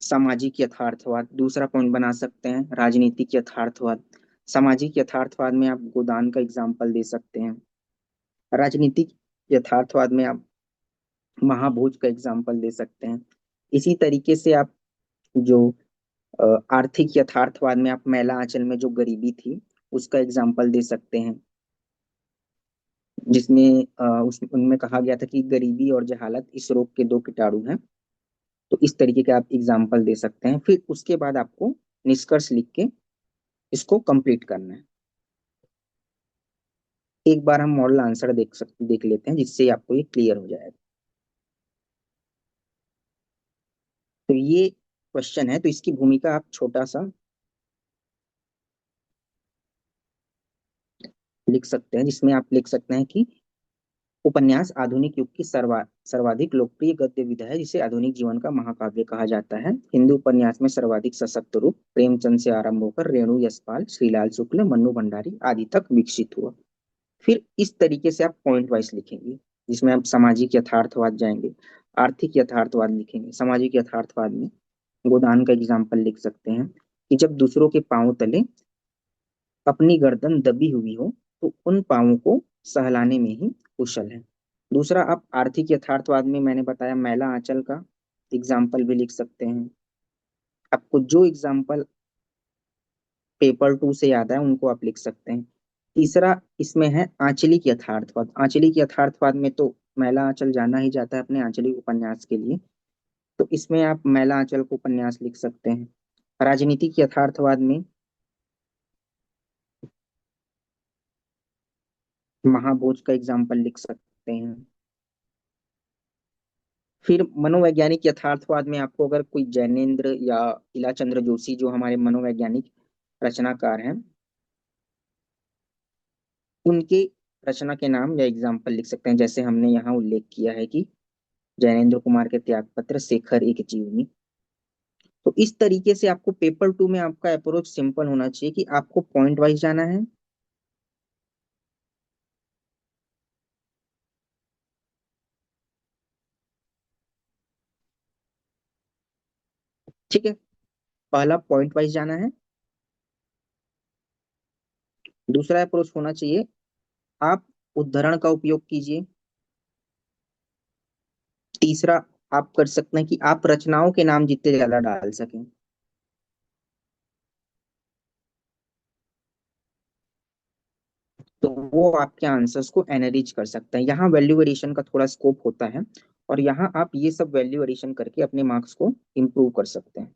सामाजिक यथार्थवाद, दूसरा पॉइंट बना सकते हैं राजनीतिक यथार्थवाद। सामाजिक यथार्थवाद में आप गोदान का एग्जाम्पल दे सकते हैं। राजनीतिक यथार्थवाद में आप महाभोज का एग्जाम्पल दे सकते हैं। इसी तरीके से आप जो आर्थिक यथार्थवाद में आप मैला आंचल में जो गरीबी थी उसका एग्जाम्पल दे सकते हैं, जिसमें उनमें कहा गया था कि गरीबी और जहालत इस रोग के दो कीटाणु हैं। तो इस तरीके के आप एग्जाम्पल दे सकते हैं। फिर उसके बाद आपको निष्कर्ष लिख के इसको कंप्लीट करना है। एक बार हम मॉडल आंसर देख लेते हैं, जिससे आपको ये क्लियर हो जाएगा। तो ये क्वेश्चन है, तो इसकी भूमिका आप छोटा सा लिख सकते हैं, जिसमें आप लिख सकते हैं कि उपन्यास आधुनिक युग की सर्वाधिक लोकप्रिय गद्य विधा है, जिसे आधुनिक जीवन का महाकाव्य कहा जाता है। हिंदू उपन्यास में सर्वाधिक सशक्त रूप प्रेमचंद से आरंभ होकर रेणु यशपाल, श्रीलाल शुक्ल, मन्नू भंडारी आदि तक विकसित हुआ। फिर इस तरीके से आप पॉइंट वाइज लिखेंगे, जिसमें आप सामाजिक यथार्थवाद जाएंगे, आर्थिक यथार्थवाद लिखेंगे। सामाजिक यथार्थवाद में गोदान का एग्जाम्पल लिख सकते हैं कि जब दूसरों के पांव तले अपनी गर्दन दबी हुई हो, तो उन पांवों को सहलाने में ही कुशल है। दूसरा, आप आर्थिक यथार्थवाद में मैंने बताया मैला आंचल का एग्जाम्पल भी लिख सकते हैं। आपको जो एग्जाम्पल पेपर 2 से याद है उनको आप लिख सकते हैं। तीसरा इसमें है आंचलिक यथार्थवाद। आंचलिक यथार्थवाद में तो मैला आंचल जाना ही जाता है अपने आंचलिक उपन्यास के लिए, तो इसमें आप मैला आंचल को उपन्यास लिख सकते हैं। राजनीतिक यथार्थवाद में महाभोज का एग्जाम्पल लिख सकते हैं। फिर मनोवैज्ञानिक यथार्थवाद में आपको अगर कोई जैनेन्द्र या इलाचंद्र जोशी, जो हमारे मनोवैज्ञानिक रचनाकार हैं, उनके रचना के नाम या एग्जाम्पल लिख सकते हैं, जैसे हमने यहाँ उल्लेख किया है कि जैनेन्द्र कुमार के त्यागपत्र, शेखर एक जीवनी। तो इस तरीके से आपको पेपर 2 में आपका अप्रोच सिंपल होना चाहिए कि आपको पॉइंट वाइज जाना है। ठीक है, पहला पॉइंट वाइज जाना है। दूसरा अप्रोच होना चाहिए, आप उद्धरण का उपयोग कीजिए। तीसरा, आप कर सकते हैं कि आप रचनाओं के नाम जितने ज्यादा डाल सकें। तो वो आपके आंसर्स को एनरिच कर सकते हैं। यहाँ वैल्यू एडिशन का थोड़ा स्कोप होता है, और यहाँ आप ये सब वैल्यू एडिशन करके अपने मार्क्स को इम्प्रूव कर सकते हैं।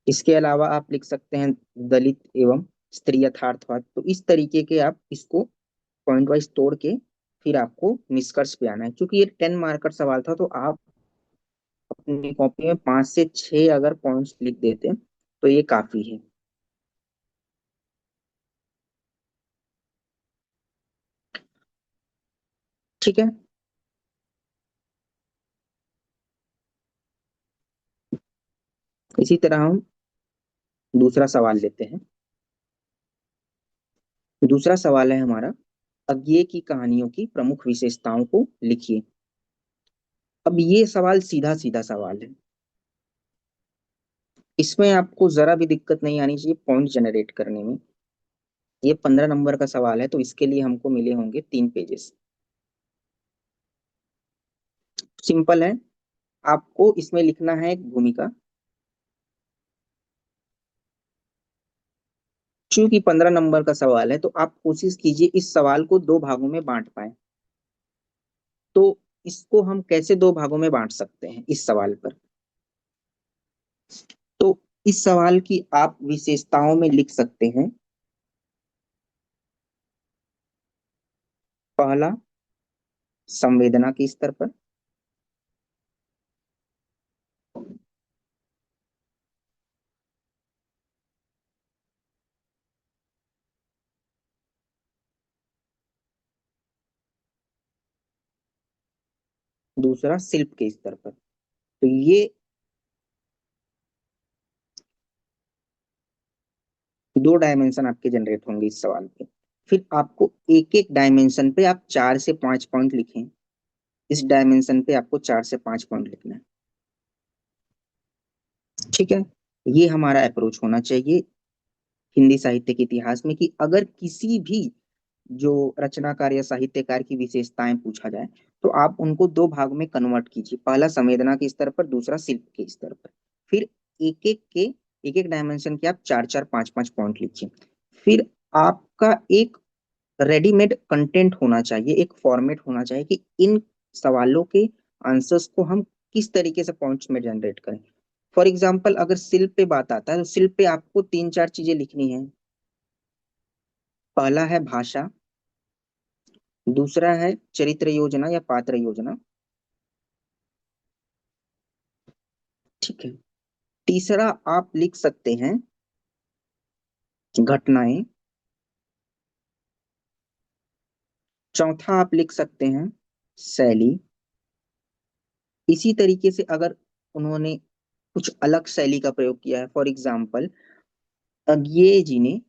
इसके अलावा आप लिख सकते हैं दलित एवं स्त्री यथार्थवाद। तो इस तरीके के आप इसको पॉइंट वाइज तोड़ के फिर आपको निष्कर्ष पे आना है। क्योंकि ये 10 मार्कर सवाल था, तो आप अपनी कॉपी में 5 से 6 अगर पॉइंट्स लिख देते तो ये काफी है। ठीक है, इसी तरह हम दूसरा सवाल लेते हैं। दूसरा सवाल है हमारा, अज्ञे की कहानियों की प्रमुख विशेषताओं को लिखिए। अब ये सवाल सीधा सीधा सवाल है, इसमें आपको जरा भी दिक्कत नहीं आनी चाहिए पॉइंट जनरेट करने में। ये 15 नंबर का सवाल है, तो इसके लिए हमको मिले होंगे 3 पेजेस। सिंपल है, आपको इसमें लिखना है एक भूमिका। चूंकि 15 नंबर का सवाल है, तो आप कोशिश कीजिए इस सवाल को 2 भागों में बांट पाए। तो इसको हम कैसे 2 भागों में बांट सकते हैं इस सवाल पर? तो इस सवाल की आप विशेषताओं में लिख सकते हैं, पहला संवेदना के स्तर पर, दूसरा शिल्प के स्तर पर। तो ये 2 डायमेंशन आपके जनरेट होंगे इस सवाल पे। फिर आपको एक एक डायमेंशन पे आप 4 से 5 पॉइंट लिखें। इस डायमेंशन पे आपको 4 से 5 पॉइंट लिखना है। ठीक है, ये हमारा अप्रोच होना चाहिए हिंदी साहित्य के इतिहास में, कि अगर किसी भी जो रचनाकार या साहित्यकार की विशेषताएं पूछा जाए, तो आप उनको 2 भाग में कन्वर्ट कीजिए, पहला संवेदना के स्तर पर, दूसरा शिल्प के स्तर पर। फिर एक एक डायमेंशन के आप 4 4 5 5 पॉइंट लिखिए। फिर आपका एक रेडीमेड कंटेंट होना चाहिए, एक फॉर्मेट होना चाहिए कि इन सवालों के आंसर्स को हम किस तरीके से पॉइंट्स में जनरेट करें। फॉर एग्जाम्पल, अगर शिल्प पे बात आता है, तो शिल्प पे आपको 3 4 चीजें लिखनी है। पहला है भाषा, दूसरा है चरित्र योजना या पात्र योजना, ठीक है। तीसरा आप लिख सकते हैं घटनाएं। चौथा आप लिख सकते हैं शैली। इसी तरीके से अगर उन्होंने कुछ अलग शैली का प्रयोग किया है, फॉर एग्जाम्पल अज्ञेय जी ने,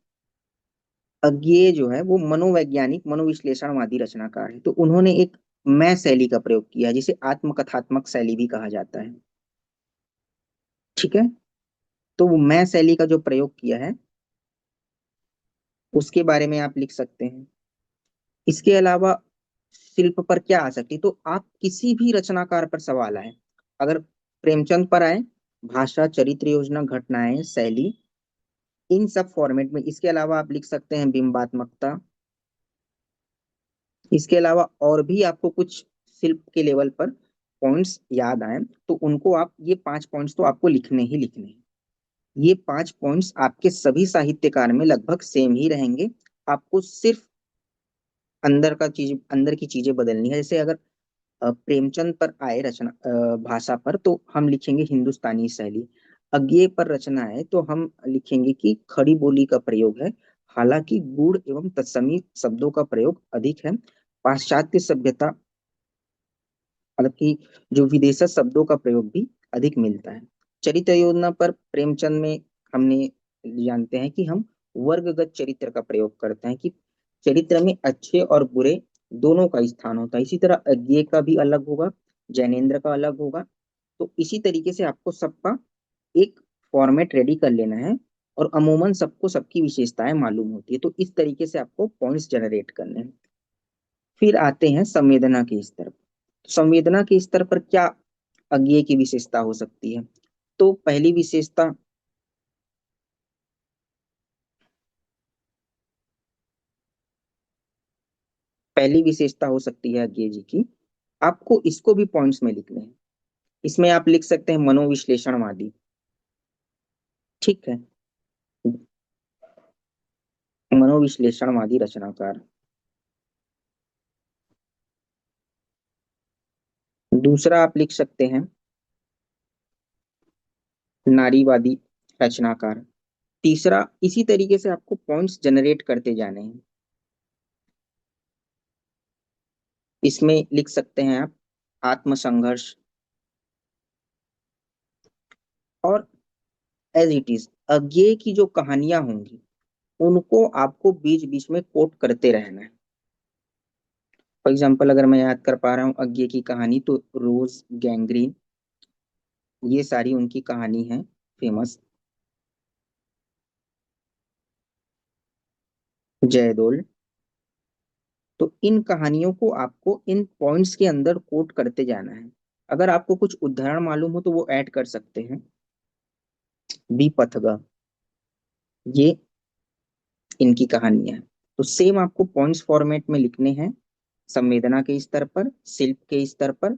अज्ञेय जो है वो मनोवैज्ञानिक मनोविश्लेषणवादी रचनाकार है, तो उन्होंने एक मैं शैली का प्रयोग किया है, जिसे आत्मकथात्मक शैली भी कहा जाता है। ठीक है, तो वो मैं शैली का जो प्रयोग किया है, उसके बारे में आप लिख सकते हैं। इसके अलावा शिल्प पर क्या आ सकती, तो आप किसी भी रचनाकार पर सवाल आए, अगर प्रेमचंद पर आए, भाषा, चरित्र योजना, घटनाएं, शैली, इन सब फॉर्मेट में। इसके अलावा आप लिख सकते हैं बिंबात्मकता। इसके अलावा और भी आपको कुछ शिल्प के लेवल पर पॉइंट्स याद आए, तो उनको आप, ये 5 पॉइंट्स तो आपको लिखने ही लिखने हैं। ये 5 पॉइंट्स आपके सभी साहित्यकार में लगभग सेम ही रहेंगे। आपको सिर्फ अंदर की चीजें बदलनी है। जैसे अगर प्रेमचंद पर आए रचना, भाषा पर, तो हम लिखेंगे हिंदुस्तानी शैली। अज्ञे पर रचना है, तो हम लिखेंगे कि खड़ी बोली का प्रयोग है, हालांकि गुण एवं तत्समी शब्दों का प्रयोग अधिक है। पाश्चात्य सभ्यता मतलब कि जो विदेशज शब्दों का प्रयोग भी अधिक मिलता है। चरित्र योजना पर प्रेमचंद में हमने जानते हैं कि हम वर्गगत चरित्र का प्रयोग करते हैं कि चरित्र में अच्छे और बुरे दोनों का स्थान होता है। इसी तरह अज्ञेय का भी अलग होगा, जैनेन्द्र का अलग होगा। तो इसी तरीके से आपको सबका एक फॉर्मेट रेडी कर लेना है, और अमूमन सबको सबकी विशेषताएं मालूम होती है, तो इस तरीके से आपको पॉइंट्स जनरेट करने हैं। फिर आते हैं संवेदना के स्तर पर। संवेदना के स्तर पर क्या अज्ञेय की विशेषता हो सकती है? तो पहली विशेषता हो सकती है अज्ञेय जी की, आपको इसको भी पॉइंट्स में लिखने हैं। इसमें आप लिख सकते हैं मनोविश्लेषणवादी। ठीक है, मनोविश्लेषणवादी रचनाकार। दूसरा आप लिख सकते हैं नारीवादी रचनाकार। तीसरा, इसी तरीके से आपको पॉइंट्स जनरेट करते जाने हैं। इसमें लिख सकते हैं आप आत्मसंघर्ष। और एज इट इज अज्ञेय की जो कहानियां होंगी उनको आपको बीच बीच में कोट करते रहना है। फॉर एग्जाम्पल अगर मैं याद कर पा रहा हूँ अज्ञे की कहानी, तो रोज, गैंग्रीन, ये सारी उनकी कहानी है फेमस। जयदोल। तो इन कहानियों को आपको इन पॉइंट्स के अंदर कोट करते जाना है। अगर आपको कुछ उदाहरण मालूम हो तो वो ऐड कर सकते हैं। विपथगा, ये इनकी कहानियां हैं। तो सेम आपको पॉइंट्स फॉर्मेट में लिखने हैं, संवेदना के स्तर पर, शिल्प के स्तर पर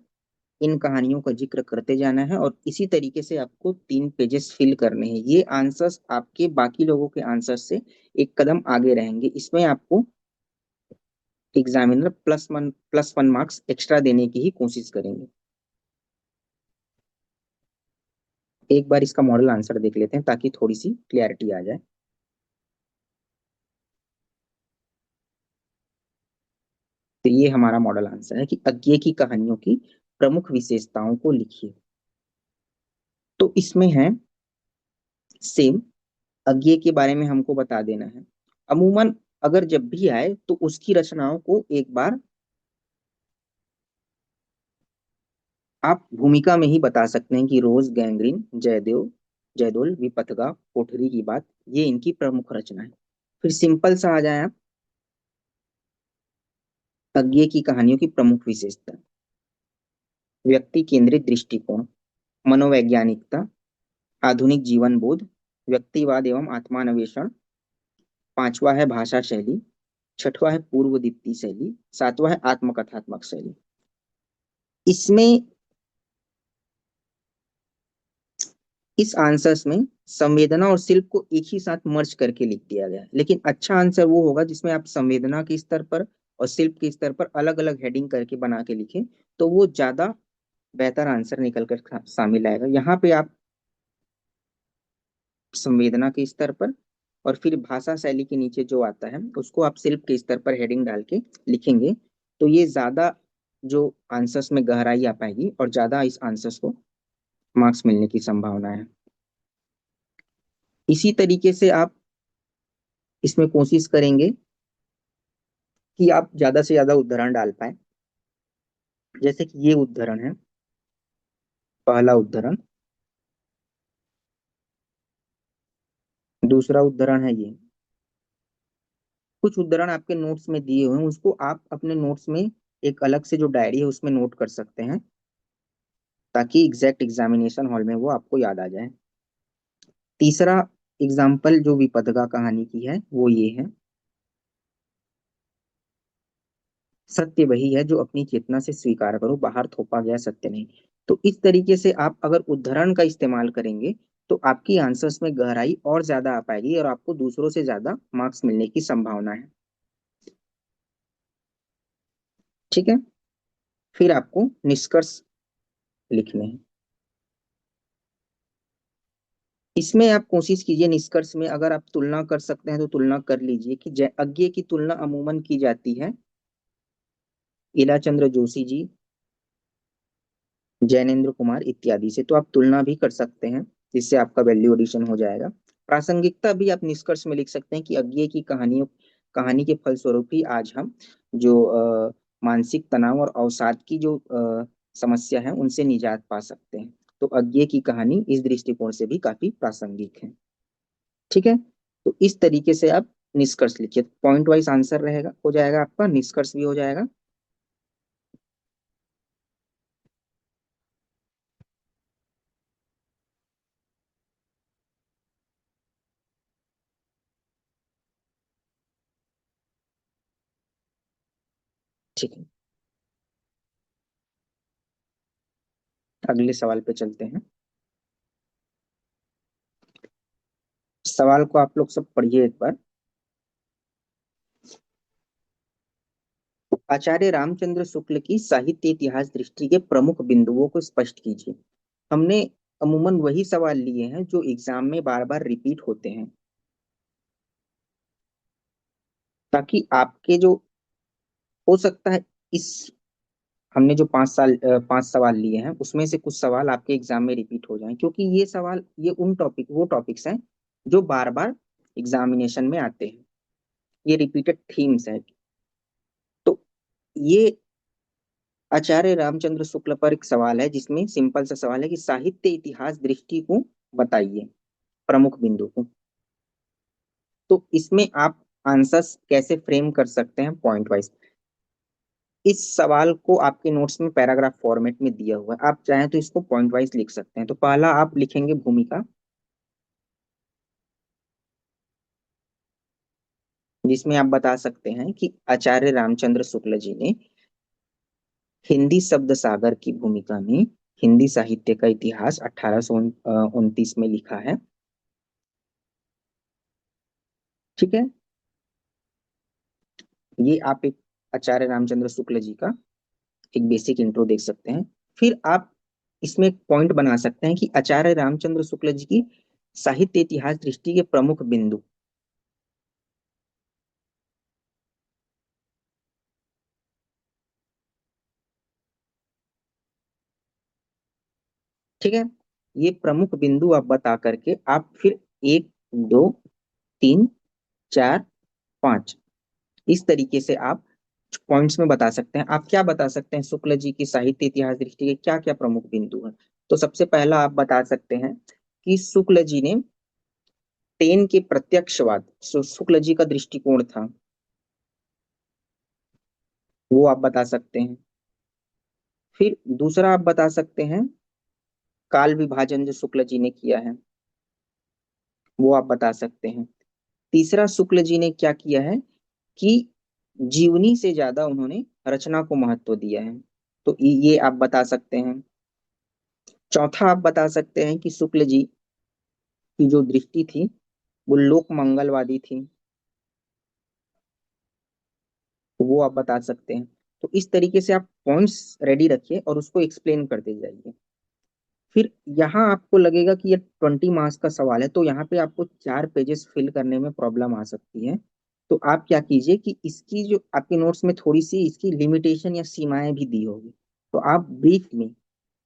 इन कहानियों का जिक्र करते जाना है, और इसी तरीके से आपको 3 पेजेस फिल करने हैं। ये आंसर्स आपके बाकी लोगों के आंसर्स से एक कदम आगे रहेंगे। इसमें आपको एग्जामिनर +1 मार्क्स एक्स्ट्रा देने की ही कोशिश करेंगे। एक बार इसका मॉडल आंसर देख लेते हैं ताकि थोड़ी सी क्लियरिटी आ जाए। तो ये हमारा मॉडल आंसर है कि अज्ञे की कहानियों की प्रमुख विशेषताओं को लिखिए। तो इसमें है सेम, अज्ञे के बारे में हमको बता देना है। अमूमन अगर जब भी आए तो उसकी रचनाओं को एक बार आप भूमिका में ही बता सकते हैं कि रोज, गैंग्रीन, जयदोल, विपथगा, कोठरी की बात, ये इनकी प्रमुख रचना है। फिर सिंपल सा आ जाए आप, अज्ञे की कहानियों की प्रमुख विशेषता: व्यक्ति केंद्रित दृष्टिकोण, मनोवैज्ञानिकता, आधुनिक जीवन बोध, व्यक्तिवाद एवं आत्मान्वेषण। पांचवा है भाषा शैली। छठवा है पूर्व दीप्ति शैली। सातवां है आत्मकथात्मक शैली। इसमें इस आंसर्स में संवेदना और शिल्प को एक ही साथ मर्ज करके लिख दिया गया है, लेकिन अच्छा आंसर वो होगा जिसमें आप संवेदना के स्तर पर और शिल्प के स्तर पर अलग अलग हेडिंग करके बना के लिखें, तो वो ज्यादा बेहतर आंसर निकल कर शामिल आएगा। यहाँ पे आप संवेदना के स्तर पर और फिर भाषा शैली के नीचे जो आता है उसको आप शिल्प के स्तर पर हेडिंग डाल के लिखेंगे, तो ये ज्यादा जो आंसर्स में गहराई आ पाएगी और ज्यादा इस आंसर्स को मार्क्स मिलने की संभावना है। इसी तरीके से आप इसमें कोशिश करेंगे कि आप ज्यादा से ज्यादा उदाहरण डाल पाए। जैसे कि ये उदाहरण है, पहला उदाहरण। दूसरा उदाहरण है ये। कुछ उदाहरण आपके नोट्स में दिए हुए हैं, उसको आप अपने नोट्स में एक अलग से जो डायरी है उसमें नोट कर सकते हैं, ताकि एग्जैक्ट एग्जामिनेशन हॉल में वो आपको याद आ जाए। तीसरा एग्जाम्पल जो विपदगा कहानी की है वो ये है: सत्य वही है जो अपनी चेतना से स्वीकार करो, बाहर थोपा गया सत्य नहीं। तो इस तरीके से आप अगर उदाहरण का इस्तेमाल करेंगे तो आपकी आंसर्स में गहराई और ज्यादा आ पाएगी और आपको दूसरों से ज्यादा मार्क्स मिलने की संभावना है। ठीक है, फिर आपको निष्कर्ष लिखने हैं। इसमें आप कोशिश कीजिए, निष्कर्ष में अगर आप तुलना कर सकते हैं तो तुलना कर लीजिए कि अज्ञे की तुलना अमूमन की जाती है इलाचंद्र जोशी जी, जैनेन्द्र कुमार इत्यादि से, तो आप तुलना भी कर सकते हैं, जिससे आपका वैल्यू एडिशन हो जाएगा। प्रासंगिकता भी आप निष्कर्ष में लिख सकते हैं कि अज्ञे की कहानी के फलस्वरूप ही आज हम जो मानसिक तनाव और अवसाद की जो समस्या है उनसे निजात पा सकते हैं। तो अज्ञे की कहानी इस दृष्टिकोण से भी काफी प्रासंगिक है। ठीक है, तो इस तरीके से आप निष्कर्ष लिखिए, पॉइंट वाइज आंसर रहेगा, हो जाएगा आपका, निष्कर्ष भी हो जाएगा। ठीक है, अगले सवाल पे चलते हैं। सवाल को आप लोग सब पढ़िए एक बार। आचार्य रामचंद्र शुक्ल की साहित्य इतिहास दृष्टि के प्रमुख बिंदुओं को स्पष्ट कीजिए। हमने अमूमन वही सवाल लिए हैं जो एग्जाम में बार बार रिपीट होते हैं, ताकि आपके जो, हो सकता है इस, हमने जो 5 सवाल लिए हैं उसमें से कुछ सवाल आपके एग्जाम में रिपीट हो जाएं, क्योंकि ये सवाल, ये उन टॉपिक, वो टॉपिक्स हैं जो बार बार एग्जामिनेशन में आते हैं, ये रिपीटेड थीम्स हैं। तो ये आचार्य रामचंद्र शुक्ल पर एक सवाल है, जिसमें सिंपल सा सवाल है कि साहित्य इतिहास दृष्टि को बताइए, प्रमुख बिंदु को। तो इसमें आप आंसर्स कैसे फ्रेम कर सकते हैं पॉइंट वाइज, इस सवाल को आपके नोट्स में पैराग्राफ फॉर्मेट में दिया हुआ है, आप चाहें तो इसको पॉइंट वाइज लिख सकते हैं। तो पहला आप लिखेंगे भूमिका, जिसमें आप बता सकते हैं कि आचार्य रामचंद्र शुक्ल जी ने हिंदी शब्द सागर की भूमिका में हिंदी साहित्य का इतिहास 1829 में लिखा है। ठीक है, ये आप एक आचार्य रामचंद्र शुक्ल जी का एक बेसिक इंट्रो देख सकते हैं। फिर आप इसमें एक पॉइंट बना सकते हैं कि आचार्य रामचंद्र शुक्ल जी की साहित्य इतिहास दृष्टि के प्रमुख बिंदु। ठीक है, ये प्रमुख बिंदु आप बता करके आप फिर 1, 2, 3, 4, 5 इस तरीके से आप पॉइंट्स में बता सकते हैं। आप क्या बता सकते हैं, शुक्ल जी की साहित्य इतिहास दृष्टि के क्या क्या प्रमुख बिंदु हैं। तो सबसे पहला आप बता सकते हैं कि शुक्ल जी ने टेन के प्रत्यक्षवाद, शुक्ल जी का दृष्टिकोण था, वो आप बता सकते हैं। फिर दूसरा आप बता सकते हैं काल विभाजन जो शुक्ल जी ने किया है, वो आप बता सकते हैं। तीसरा शुक्ल जी ने क्या किया है कि जीवनी से ज्यादा उन्होंने रचना को महत्व दिया है, तो ये आप बता सकते हैं। चौथा आप बता सकते हैं कि शुक्ल जी की जो दृष्टि थी वो लोक मंगलवादी थी, तो वो आप बता सकते हैं। तो इस तरीके से आप पॉइंट्स रेडी रखिए और उसको एक्सप्लेन करते जाइए। फिर यहाँ आपको लगेगा कि ये 20 मार्क्स का सवाल है, तो यहाँ पे आपको 4 पेजेस फिल करने में प्रॉब्लम आ सकती है। तो आप क्या कीजिए कि इसकी जो आपके नोट्स में थोड़ी सी इसकी लिमिटेशन या सीमाएं भी दी होगी, तो आप ब्रीफ में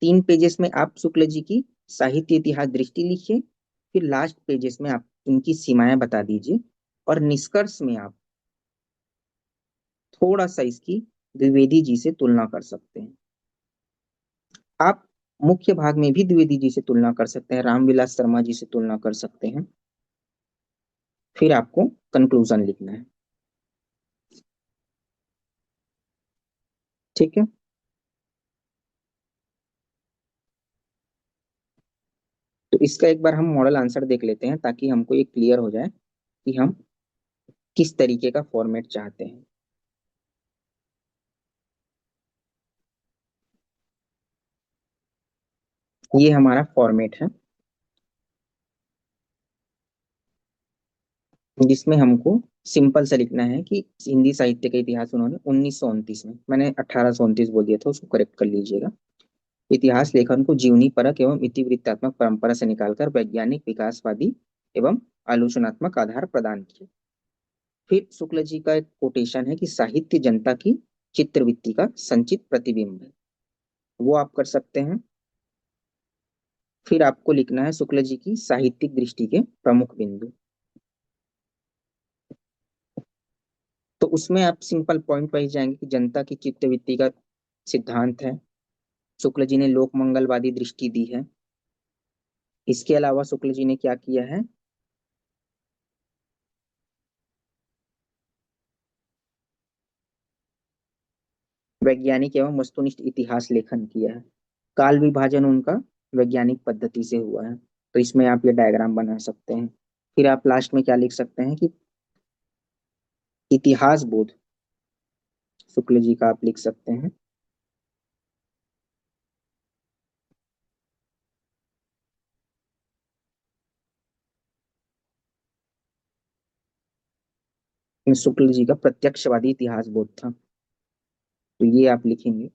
3 पेजेस में आप शुक्ल जी की साहित्य इतिहास दृष्टि लिखिए, फिर लास्ट पेजेस में आप इनकी सीमाएं बता दीजिए, और निष्कर्ष में आप थोड़ा सा इसकी द्विवेदी जी से तुलना कर सकते हैं। आप मुख्य भाग में भी द्विवेदी जी से तुलना कर सकते हैं, रामविलास शर्मा जी से तुलना कर सकते हैं। फिर आपको कंक्लूजन लिखना है। ठीक है, तो इसका एक बार हम मॉडल आंसर देख लेते हैं, ताकि हमको ये क्लियर हो जाए कि हम किस तरीके का फॉर्मेट चाहते हैं। ये हमारा फॉर्मेट है, जिसमें हमको सिंपल से लिखना है कि हिंदी साहित्य का इतिहास उन्होंने 1929 में, मैंने 1829 बोल दिया था, उसको करेक्ट कर लीजिएगा। इतिहास लेखन को जीवनी परक एवं इतिवृत्तात्मक परंपरा से निकालकर वैज्ञानिक विकासवादी एवं आलोचनात्मक आधार प्रदान किया। फिर शुक्ल जी का एक कोटेशन है कि साहित्य जनता की चित्रवृत्ति का संचित प्रतिबिंब है, वो आप कर सकते हैं। फिर आपको लिखना है शुक्ल जी की साहित्यिक दृष्टि के प्रमुख बिंदु। तो उसमें आप सिंपल पॉइंट वाइज जाएंगे कि जनता की चित्तवृत्ति का सिद्धांत है, शुक्ल जी ने लोक मंगलवादी दृष्टि दी है। इसके अलावा शुक्ल जी ने क्या किया है, वैज्ञानिक एवं वस्तुनिष्ठ इतिहास लेखन किया है। काल विभाजन उनका वैज्ञानिक पद्धति से हुआ है, तो इसमें आप ये डायग्राम बना सकते हैं। फिर आप लास्ट में क्या लिख सकते हैं कि इतिहास बोध शुक्ल जी का आप लिख सकते हैं। शुक्ल जी का प्रत्यक्षवादी इतिहास बोध था, तो ये आप लिखेंगे।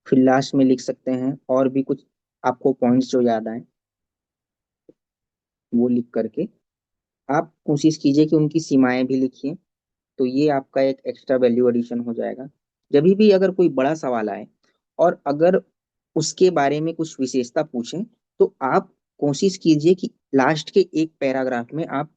फिर लास्ट में लिख सकते हैं और भी कुछ आपको पॉइंट्स जो याद आए वो लिख करके आप कोशिश कीजिए कि उनकी सीमाएं भी लिखिए, तो ये आपका एक एक्स्ट्रा वैल्यू एडिशन हो जाएगा। जब भी अगर कोई बड़ा सवाल आए और अगर उसके बारे में कुछ विशेषता पूछें, तो आप कोशिश कीजिए कि लास्ट के एक पैराग्राफ में आप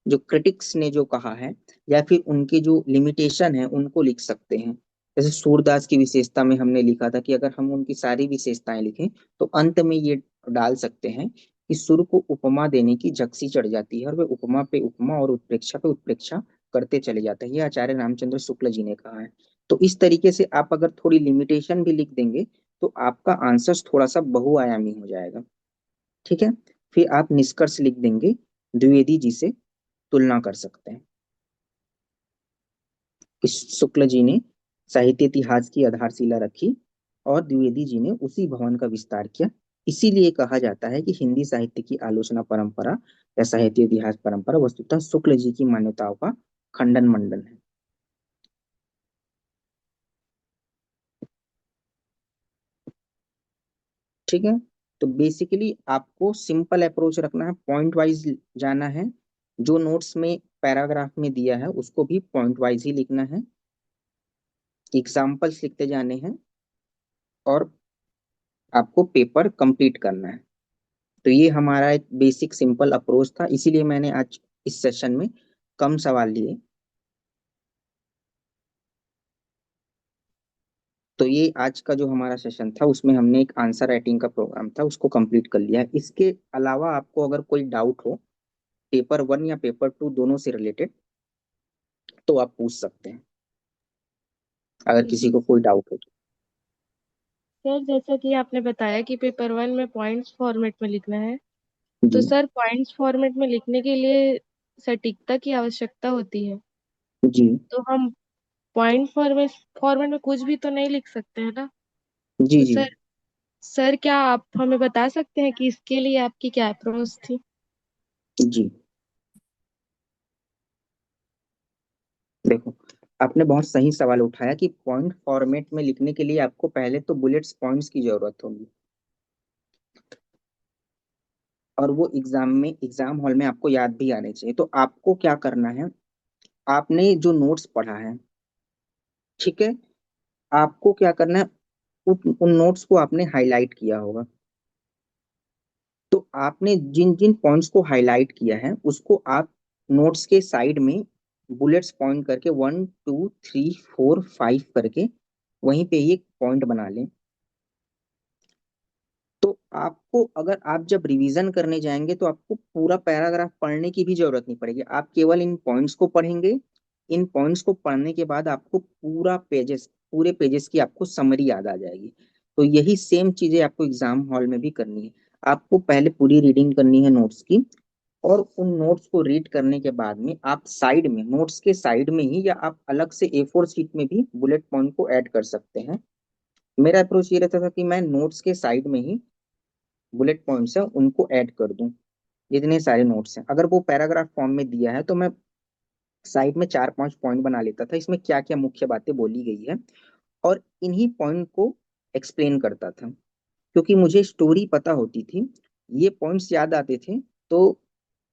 जो क्रिटिक्स ने जो कहा है या फिर उनके जो लिमिटेशन है उनको लिख सकते हैं। जैसे सूरदास की विशेषता में हमने लिखा था कि अगर हम उनकी सारी विशेषताएं लिखें तो अंत में ये डाल सकते हैं कि सुर को उपमा देने की झक्सी चढ़ जाती है और वे उपमा पे उपमा और उत्प्रेक्षा पे उत्प्रेक्षा करते चले जाते हैं, ये आचार्य रामचंद्र शुक्ल जी ने कहा है। तो इस तरीके से आप अगर थोड़ी लिमिटेशन भी लिख देंगे तो आपका आंसर थोड़ा सा बहुआयामी हो जाएगा। ठीक है। फिर आप निष्कर्ष लिख देंगे, द्विवेदी जी से तुलना कर सकते हैं। इस शुक्ल जी ने साहित्य इतिहास की आधारशिला रखी और द्विवेदी जी ने उसी भवन का विस्तार किया। इसीलिए कहा जाता है कि हिंदी साहित्य की आलोचना परंपरा या साहित्य इतिहास परंपरा वस्तुतः शुक्ल जी की मान्यताओं का खंडन मंडन है। ठीक है। तो बेसिकली आपको सिंपल अप्रोच रखना है, पॉइंट वाइज जाना है। जो नोट्स में पैराग्राफ में दिया है उसको भी पॉइंट वाइज ही लिखना है, एग्जाम्पल्स लिखते जाने हैं और आपको पेपर कंप्लीट करना है। तो ये हमारा एक बेसिक सिंपल अप्रोच था, इसीलिए मैंने आज इस सेशन में कम सवाल लिए। तो ये आज का जो हमारा सेशन था उसमें हमने एक आंसर राइटिंग का प्रोग्राम था उसको कंप्लीट कर लिया है। इसके अलावा आपको अगर कोई डाउट हो पेपर वन या पेपर टू दोनों से रिलेटेड तो आप पूछ सकते हैं, अगर किसी को कोई डाउट हो तो। सर जैसा कि आपने बताया कि पेपर वन में पॉइंट्स फॉर्मेट में लिखना है, तो जी। सर पॉइंट्स फॉर्मेट में लिखने के लिए सटीकता की आवश्यकता होती है। जी। तो हम पॉइंट फॉर्मेट में कुछ भी तो नहीं लिख सकते हैं ना। जी। तो जी। सर क्या आप हमें बता सकते हैं कि इसके लिए आपकी क्या अप्रोच थी। जी। देखो, आपने बहुत सही सवाल उठाया कि पॉइंट फॉर्मेट में लिखने के लिए आपको पहले तो बुलेट्स पॉइंट्स की जरूरत होगी, और वो एग्जाम में एग्जाम हॉल में आपको याद भी आने चाहिए। तो आपको क्या करना है, आपने जो नोट्स पढ़ा है, ठीक है, आपको क्या करना है, उन नोट्स को आपने हाईलाइट किया होगा। तो आपने जिन जिन पॉइंट्स को हाईलाइट किया है उसको आप नोट्स के साइड में बुलेट्स पॉइंट करके 1 2 3 4 5 करके वहीं पे ही एक पॉइंट बना लें। तो आपको अगर आप जब रिवीजन करने जाएंगे तो आपको पूरा पैराग्राफ पढ़ने की भी जरूरत नहीं पड़ेगी, आप केवल इन पॉइंट्स को पढ़ेंगे। इन पॉइंट्स को पढ़ने के बाद आपको पूरे पेजेस की आपको समरी याद आ जाएगी। तो यही सेम चीजें आपको एग्जाम हॉल में भी करनी है। आपको पहले पूरी रीडिंग करनी है नोट्स की, और उन नोट्स को रीड करने के बाद में आप साइड में नोट्स के साइड में ही या आप अलग से A4 शीट में भी बुलेट पॉइंट को ऐड कर सकते हैं। मेरा अप्रोच ये रहता था कि मैं नोट्स के साइड में ही बुलेट पॉइंट्स है उनको ऐड कर दूं। जितने सारे नोट्स हैं अगर वो पैराग्राफ फॉर्म में दिया है तो मैं साइड में 4 5 पॉइंट बना लेता था, इसमें क्या क्या मुख्य बातें बोली गई है और इन्हीं पॉइंट को एक्सप्लेन करता था। क्योंकि मुझे स्टोरी पता होती थी, ये पॉइंट्स याद आते थे, तो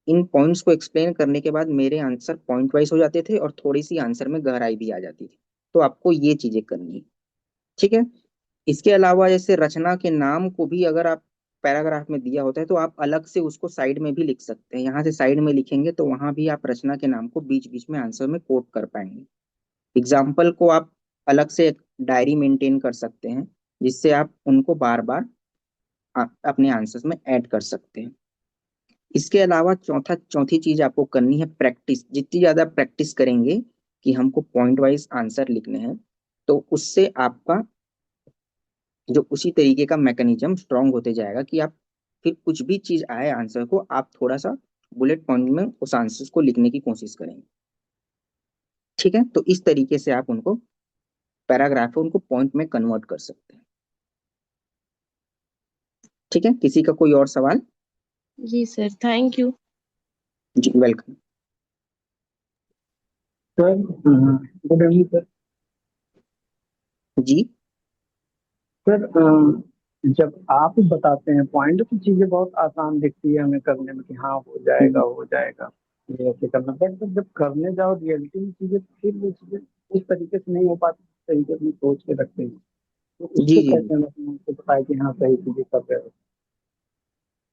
इन पॉइंट्स को एक्सप्लेन करने के बाद मेरे आंसर पॉइंट वाइज हो जाते थे और थोड़ी सी आंसर में गहराई भी आ जाती थी। तो आपको ये चीजें करनी है। ठीक है। इसके अलावा जैसे रचना के नाम को भी अगर आप पैराग्राफ में दिया होता है तो आप अलग से उसको साइड में भी लिख सकते हैं। यहाँ से साइड में लिखेंगे तो वहां भी आप रचना के नाम को बीच बीच में आंसर में कोट कर पाएंगे। एग्जाम्पल को आप अलग से एक डायरी मेंटेन कर सकते हैं, जिससे आप उनको बार बार अपने आंसर्स में ऐड कर सकते हैं। इसके अलावा चौथी चीज आपको करनी है प्रैक्टिस। जितनी ज्यादा प्रैक्टिस करेंगे कि हमको पॉइंट वाइज आंसर लिखने हैं, तो उससे आपका जो उसी तरीके का मैकेनिज्म स्ट्रांग होते जाएगा कि आप फिर कुछ भी चीज आए आंसर को आप थोड़ा सा बुलेट पॉइंट में उस आंसर को लिखने की कोशिश करेंगे। ठीक है। तो इस तरीके से आप उनको पैराग्राफ उनको पॉइंट में कन्वर्ट कर सकते हैं। ठीक है। किसी का कोई और सवाल? जी सर, थैंक यू। जी welcome. Sir good evening sir. जी सर जब आप बताते हैं पॉइंट तो चीजें बहुत आसान दिखती है हमें करने में कि हाँ हो जाएगा ये ऐसे करना, बट जब करने जाओ रियलिटी में चीजें फिर वो चीजें उस तरीके से नहीं हो पाती जिस तरीके से हम सोच के रखते हैं। तो जी उसको जी कैसे मतलब हमको बताए कि हाँ सही चीजें कर रहे हो,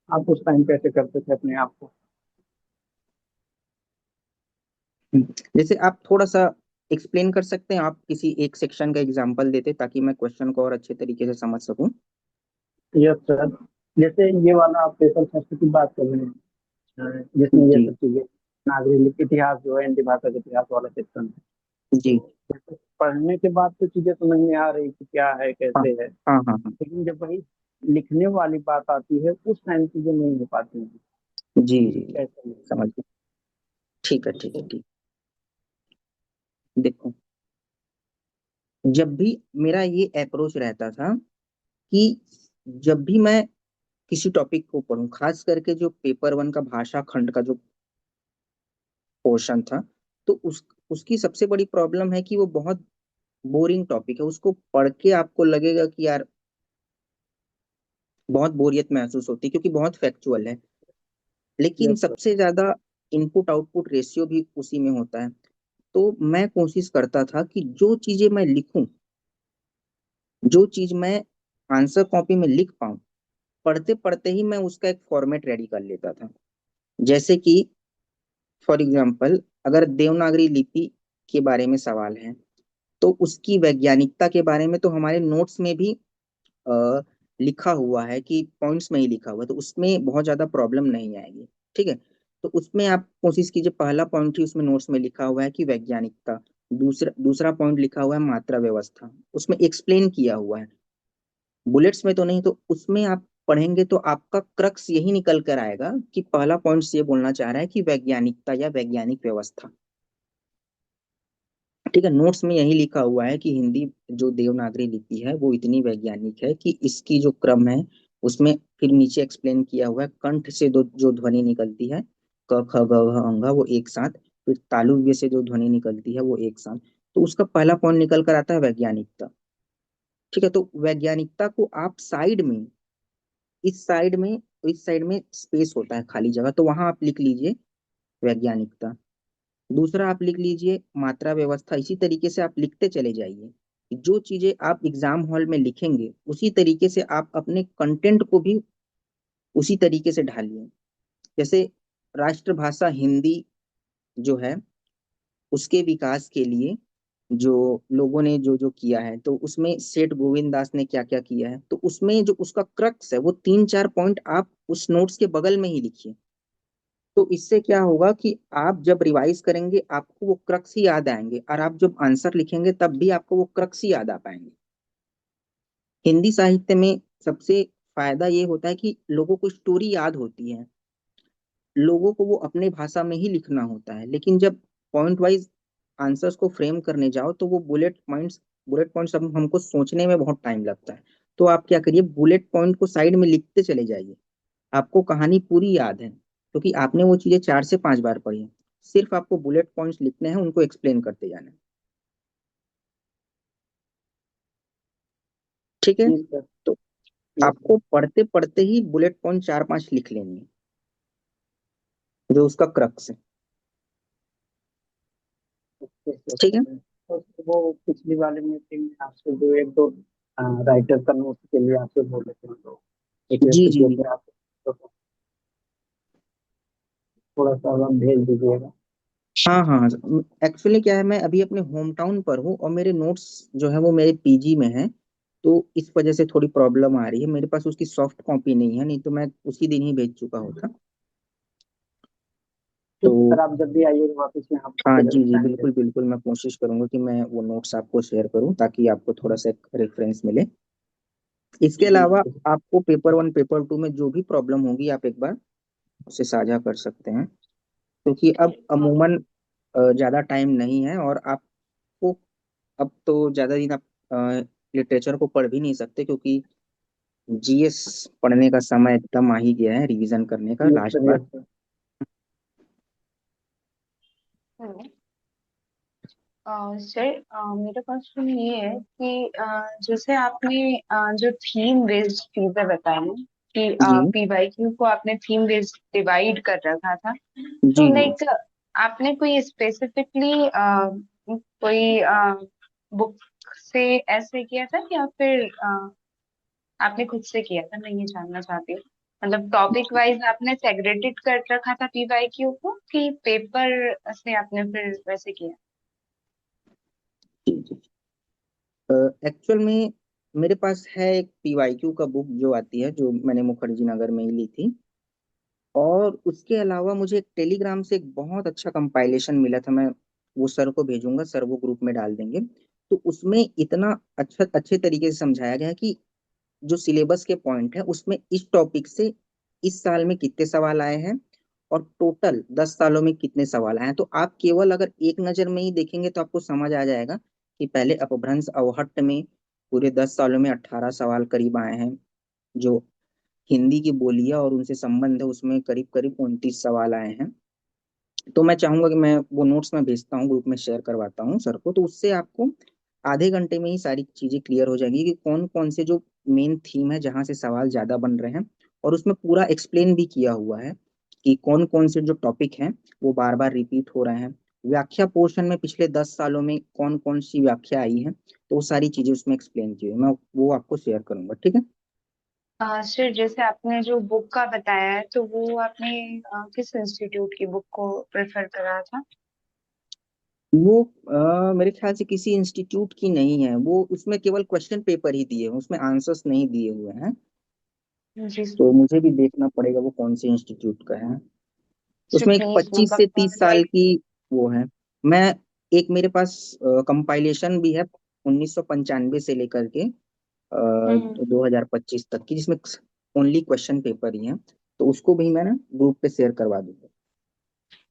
आप उस टाइम कैसे करते थे अपने आप को? जैसे आप थोड़ा सा एक्सप्लेन कर सकते हैं, आप किसी एक सेक्शन का एग्जांपल देते ताकि मैं क्वेश्चन को और अच्छे तरीके से समझ सकूं। Yes sir. जैसे ये वाला आप पेपर शास्त्र की बात कर रहे हैं, जिसमें ये जी सब चीजें नागरिक इतिहास जो है हिंदी भाषा के इतिहास वाला सेक्शन है, जी। तो पढ़ने के बाद तो चीजें समझ में आ रही कि क्या है हाँ कैसे है, हाँ हाँ हाँ। लेकिन जब वही लिखने वाली बात आती है उस टाइम चीजें नहीं हो पाती हैं जी कि जी जी, कैसे लिखें। समझ गया। ठीक है ठीक है ठीक। देखो, जब भी मेरा ये अप्रोच रहता था कि जब भी मैं किसी टॉपिक को पढूं, खास करके जो पेपर वन का भाषा खंड का जो पोर्शन था, तो उसकी सबसे बड़ी प्रॉब्लम है कि वो बहुत बोरिंग टॉपिक है। उसको पढ़ के आपको लगेगा कि यार बहुत बोरियत महसूस होती है, क्योंकि बहुत फैक्चुअल है। लेकिन यस सर। सबसे ज्यादा इनपुट आउटपुट रेशियो भी उसी में होता है। तो मैं कोशिश करता था कि जो चीजें मैं लिखूं, जो चीज मैं आंसर कॉपी में लिख पाऊं, पढ़ते पढ़ते ही मैं उसका एक फॉर्मेट रेडी कर लेता था। जैसे कि फॉर एग्जाम्पल, अगर देवनागरी लिपि के बारे में सवाल है, तो उसकी वैज्ञानिकता के बारे में तो हमारे नोट्स में भी अ, लिखा हुआ है कि पॉइंट्स में ही लिखा हुआ है, तो उसमें बहुत ज्यादा प्रॉब्लम नहीं आएगी। ठीक है। तो उसमें आप कोशिश कीजिए, पहला पॉइंट ही उसमें नोट्स में लिखा हुआ है कि वैज्ञानिकता। दूसरा दूसरा पॉइंट लिखा हुआ है मात्रा व्यवस्था, उसमें एक्सप्लेन किया हुआ है, बुलेट्स में तो नहीं। तो उसमें आप पढ़ेंगे तो आपका क्रक्स यही निकल कर आएगा कि पहला पॉइंट ये बोलना चाह रहा है कि वैज्ञानिकता या वैज्ञानिक व्यवस्था। ठीक है। नोट्स में यही लिखा हुआ है कि हिंदी जो देवनागरी लिपि है वो इतनी वैज्ञानिक है कि इसकी जो क्रम है उसमें, फिर नीचे एक्सप्लेन किया हुआ है कंठ से दो जो ध्वनि निकलती है, क ख ग घ अंगा, वो एक साथ, फिर तालुव्य से जो ध्वनि निकलती है वो एक साथ। तो उसका पहला पॉइंट निकल कर आता है वैज्ञानिकता। ठीक है। तो वैज्ञानिकता को आप साइड में, इस साइड में स्पेस होता है खाली जगह, तो वहां आप लिख लीजिए वैज्ञानिकता। दूसरा आप लिख लीजिए मात्रा व्यवस्था। इसी तरीके से आप लिखते चले जाइए। जो चीजें आप एग्जाम हॉल में लिखेंगे उसी तरीके से आप अपने कंटेंट को भी उसी तरीके से ढालिए। जैसे राष्ट्रभाषा हिंदी जो है, उसके विकास के लिए जो लोगों ने जो जो किया है, तो उसमें सेठ गोविंद दास ने क्या क्या किया है, तो उसमें जो उसका क्रक्स है वो 3-4 पॉइंट आप उस नोट्स के बगल में ही लिखिए। तो इससे क्या होगा कि आप जब रिवाइज करेंगे आपको वो क्रक्स ही याद आएंगे, और आप जब आंसर लिखेंगे तब भी आपको वो क्रक्स ही याद आ पाएंगे। हिंदी साहित्य में सबसे फायदा ये होता है कि लोगों को स्टोरी याद होती है, लोगों को वो अपने भाषा में ही लिखना होता है। लेकिन जब पॉइंट वाइज आंसर्स को फ्रेम करने जाओ तो वो बुलेट पॉइंट्स अब हमको सोचने में बहुत टाइम लगता है। तो आप क्या करिए, बुलेट पॉइंट को साइड में लिखते चले जाइए। आपको कहानी पूरी याद है क्योंकि आपने वो चीजें 4 से 5 बार पढ़ी है। सिर्फ आपको बुलेट पॉइंट्स लिखने हैं, उनको एक्सप्लेन करते जाना है। ठीक है। जी सर। तो जी आपको सर। पढ़ते पढ़ते ही बुलेट पॉइंट 4-5 लिख लेंगे, जो उसका क्रक्स है। Okay sir. ठीक है। तो वो पिछली वाली मीटिंग में आपसे जो एक दो राइटर का नोट के लिए आपसे बोले थे, तो एक जी जी एप्लीकेशन जी। पे आप तो थोड़ा सा आप भेज दीजिएगा। हाँ हाँ। एक्चुअली क्या है, मैं अभी अपने होम टाउन पर हूँ और मेरे नोट्स जो है वो मेरे पीजी में है। तो इस वजह से थोड़ी प्रॉब्लम आ रही है, मेरे पास उसकी सॉफ्ट कॉपी नहीं है, नहीं तो मैं उसी दिन ही भेज चुका होता। ठीक है तो सर, आप जब भी आइएगा वापस यहाँ पर हाँ फिर जी जी, टाइम दे। बिल्कुल बिल्कुल, मैं कोशिश करूंगा कि मैं वो नोट्स आपको शेयर करूं ताकि आपको थोड़ा सा रेफरेंस मिले। इसके जी अलावा जी। आपको पेपर 1 पेपर 2 में जो भी प्रॉब्लम होगी आप एक बार उसे साझा कर सकते हैं, क्योंकि अब अमूमन ज्यादा टाइम नहीं है और आपको अब तो ज्यादा दिन आप लिटरेचर को पढ़ भी नहीं सकते, क्योंकि जीएस पढ़ने का समय एकदम आ ही गया है, रिवीजन करने का यस लास्ट सर, बार। Yes sir. हेलो सर, मेरा क्वेश्चन ये है कि जैसे आपने जो थीम बेस्ड चीजें बताई ना, कि जी पीवाईक्यू को आपने थीम बेस्ड डिवाइड कर रखा था, तो जी जी। लाइक आपने कोई स्पेसिफिकली कोई बुक से ऐसे किया था या फिर आपने खुद से किया था? मैं ये जानना चाहती हूँ, मतलब टॉपिक वाइज आपने सेग्रेटेड कर रखा था पीवाईक्यू को, कि पेपर से आपने फिर वैसे किया? जी जी। एक्चुअल में मेरे पास है एक पीवाईक्यू का बुक जो आती है, जो मैंने मुखर्जी नगर में ही ली थी। और उसके अलावा मुझे एक टेलीग्राम से एक बहुत अच्छा कंपाइलेशन मिला था, मैं वो सर को भेजूंगा, सर वो ग्रुप में डाल देंगे। तो उसमें इतना अच्छा अच्छे तरीके से समझाया गया है कि जो सिलेबस के पॉइंट है उसमें इस टॉपिक से इस साल में कितने सवाल आए हैं और टोटल 10 सालों में कितने सवाल आए हैं। तो आप केवल अगर एक नजर में ही देखेंगे तो आपको समझ आ जाएगा कि पहले अपभ्रंश अवहट्ट में पूरे 10 सालों में 18 सवाल करीब आए हैं, जो हिंदी की बोलियां और उनसे संबंध है उसमें करीब करीब 29 सवाल आए हैं। तो मैं चाहूंगा कि मैं वो नोट्स में भेजता हूँ, ग्रुप में शेयर करवाता हूँ सर को, तो उससे आपको आधे घंटे में ही सारी चीजें क्लियर हो जाएंगी कि कौन कौन से जो मेन थीम है जहाँ से सवाल ज्यादा बन रहे हैं। और उसमें पूरा एक्सप्लेन भी किया हुआ है कि कौन कौन से जो टॉपिक हैं वो बार बार रिपीट हो रहे हैं। व्याख्या पोर्शन में पिछले 10 सालों में कौन कौन सी व्याख्या आई है, तो वो सारी चीजें उसमें एक्सप्लेन की हुई है। मैं वो आपको शेयर करूंगा, ठीक है। सर, जैसे आपने जो बुक का बताया है, तो वो आपने किस इंस्टीट्यूट की बुक को प्रेफर करा था? वो मेरे ख्याल से किसी इंस्टीट्यूट की नहीं है, वो उसमें केवल क्वेश्चन पेपर ही दिए हैं, उसमें आंसर्स नहीं दिए हुए हैं। जी तो मुझे भी देखना पड़ेगा वो कौन से इंस्टीट्यूट का है। सर, उसमें एक प्लीज 25 से 30 साल लाइक। की वो है। मैं एक मेरे पास कंपाइलेशन भी है 1995 से लेकर के हम्म। 2025 तक की, जिसमें ओनली क्वेश्चन पेपर ही है, तो उसको भी मैं ना ग्रुप पे शेयर करवा दूंगा।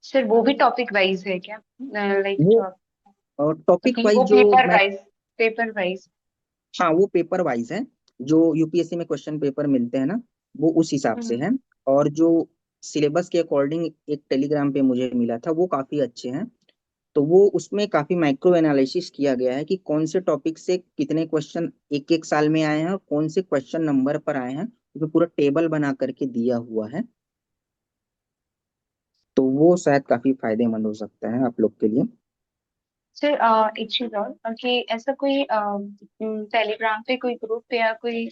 सर, वो भी टॉपिक वाइज है क्या? लाइक वो जो तो टॉपिक फिर वाइज वो जो पेपर मैं, वाइज, पेपर वाइज। हाँ वो पेपर वाइज है, जो यूपीएससी में क्वेश्चन पेपर मिलते हैं ना, वो उस हिसाब से हम्म। है। और जो सिलेबस के अकॉर्डिंग एक टेलीग्राम पे मुझे मिला था वो काफी अच्छे हैं। तो वो उसमें काफी माइक्रो एनालिसिस किया गया है कि कौन से टॉपिक से कितने क्वेश्चन एक एक साल में आए हैं और कौन से क्वेश्चन नंबर पर आए हैं, तो पूरा टेबल बना करके दिया हुआ है। तो वो शायद काफी फायदेमंद हो सकता है आप लोग के लिए। सर, एक चीज और, कि ऐसा कोई टेलीग्राम पे कोई ग्रुप या कोई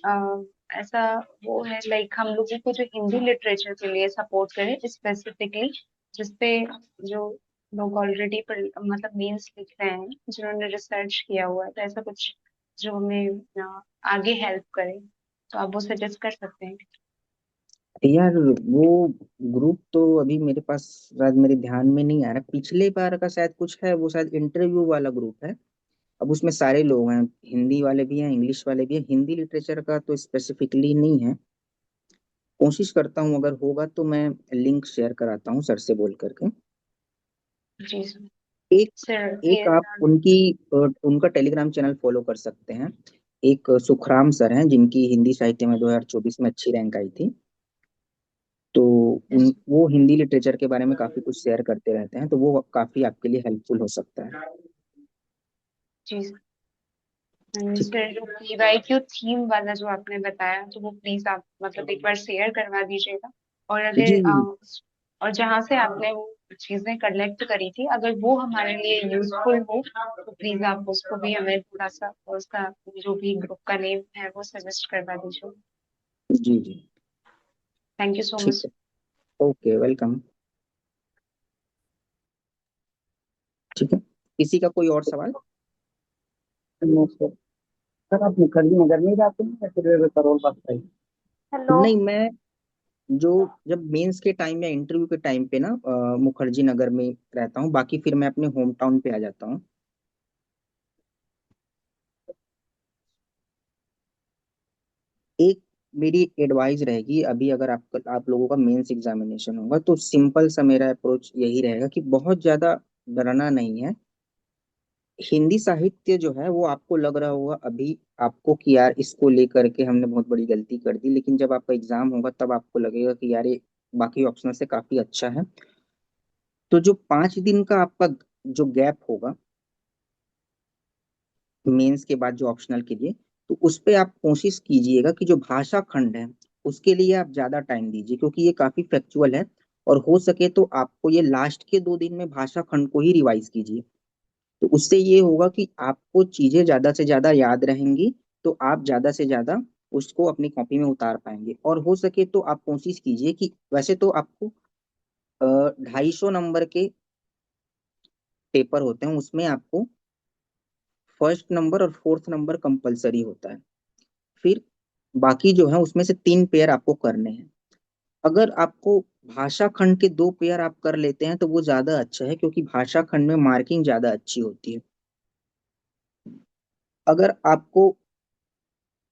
ऐसा वो है, लाइक हम लोगों को जो हिंदी लिटरेचर के लिए सपोर्ट करे स्पेसिफिकली, जिसपे जो लोग ऑलरेडी मतलब मेंस लिख रहे हैं, जिन्होंने रिसर्च किया हुआ है, तो ऐसा कुछ जो हमें आगे हेल्प करे, तो आप वो सजेस्ट कर सकते हैं? यार वो ग्रुप तो अभी मेरे पास शायद मेरे ध्यान में नहीं आ रहा, पिछले बार का शायद कुछ है, वो शायद इंटरव्यू वाला ग्रुप है। अब उसमें सारे लोग हैं, हिंदी वाले भी हैं, इंग्लिश वाले भी हैं, हिंदी लिटरेचर का तो स्पेसिफिकली नहीं है। कोशिश करता हूँ अगर होगा तो मैं लिंक शेयर कराता हूँ सर से बोल करके। जी सर। एक सर ये एक आप उनकी उनका टेलीग्राम चैनल फॉलो कर सकते हैं। एक सुखराम सर हैं जिनकी हिंदी साहित्य में 2024 में अच्छी रैंक आई थी। तो वो हिंदी लिटरेचर के बारे में काफी कुछ शेयर करते रहते हैं, तो वो काफी आपके लिए हेल्पफुल हो सकता है। जी सर। ठीक सर जो पीवाईक्यू थीम वाला जो आपने बताया तो वो प्लीज आप मतलब एक बार शेयर करवा दीजिएगा। और है। जी अगर जी और जहाँ से आपने वो चीजें कलेक्ट करी थी अगर वो हमारे लिए यूजफुल हो तो प्लीज आप उसको भी हमें थोड़ा सा उसका जो भी ग्रुप का नेम है वो सजेस्ट करवा दीजिए। जी जी। थैंक यू सो ठीक मच। है। Okay, welcome. ठीक है, किसी का कोई और सवाल? No sir. सर आप मुखर्जी नगर में ही जाते हैं या फिर करोल बाग साइड? हेलो। नहीं, मैं जो जब मेंस के टाइम या इंटरव्यू के टाइम पे ना मुखर्जी नगर में रहता हूँ, बाकी फिर मैं अपने होम टाउन पे आ जाता हूँ। एक मेरी एडवाइस रहेगी, अभी अगर आप लोगों का मेंस एग्जामिनेशन होगा तो सिंपल सा मेरा अप्रोच यही रहेगा कि बहुत ज्यादा डरना नहीं है। हिंदी साहित्य जो है वो आपको लग रहा होगा अभी आपको कि यार इसको लेकर के हमने बहुत बड़ी गलती कर दी, लेकिन जब आपका एग्जाम होगा तब आपको लगेगा कि यार ये बाकी ऑप्शन से काफी अच्छा है। तो जो 5 दिन का आपका जो गैप होगा मेंस के बाद जो ऑप्शनल के लिए, तो उस पे आप कोशिश कीजिएगा कि जो भाषा खंड है उसके लिए आप ज्यादा टाइम दीजिए, क्योंकि ये काफी फैक्चुअल है। और हो सके तो आपको ये लास्ट के 2 दिन में भाषा खंड को ही रिवाइज कीजिए। तो उससे ये होगा कि आपको चीजें ज्यादा से ज्यादा याद रहेंगी, तो आप ज्यादा से ज्यादा उसको अपनी कॉपी में उतार पाएंगे। और हो सके तो आप कोशिश कीजिए कि वैसे तो आपको 250 नंबर के पेपर होते हैं, उसमें आपको फर्स्ट नंबर और फोर्थ नंबर कंपलसरी होता है। फिर बाकी जो है उसमें से 3 पेयर आपको करने हैं। अगर आपको भाषा खंड के 2 पेयर आप कर लेते हैं तो वो ज्यादा अच्छा है, क्योंकि भाषा खंड में मार्किंग ज्यादा अच्छी होती है। अगर आपको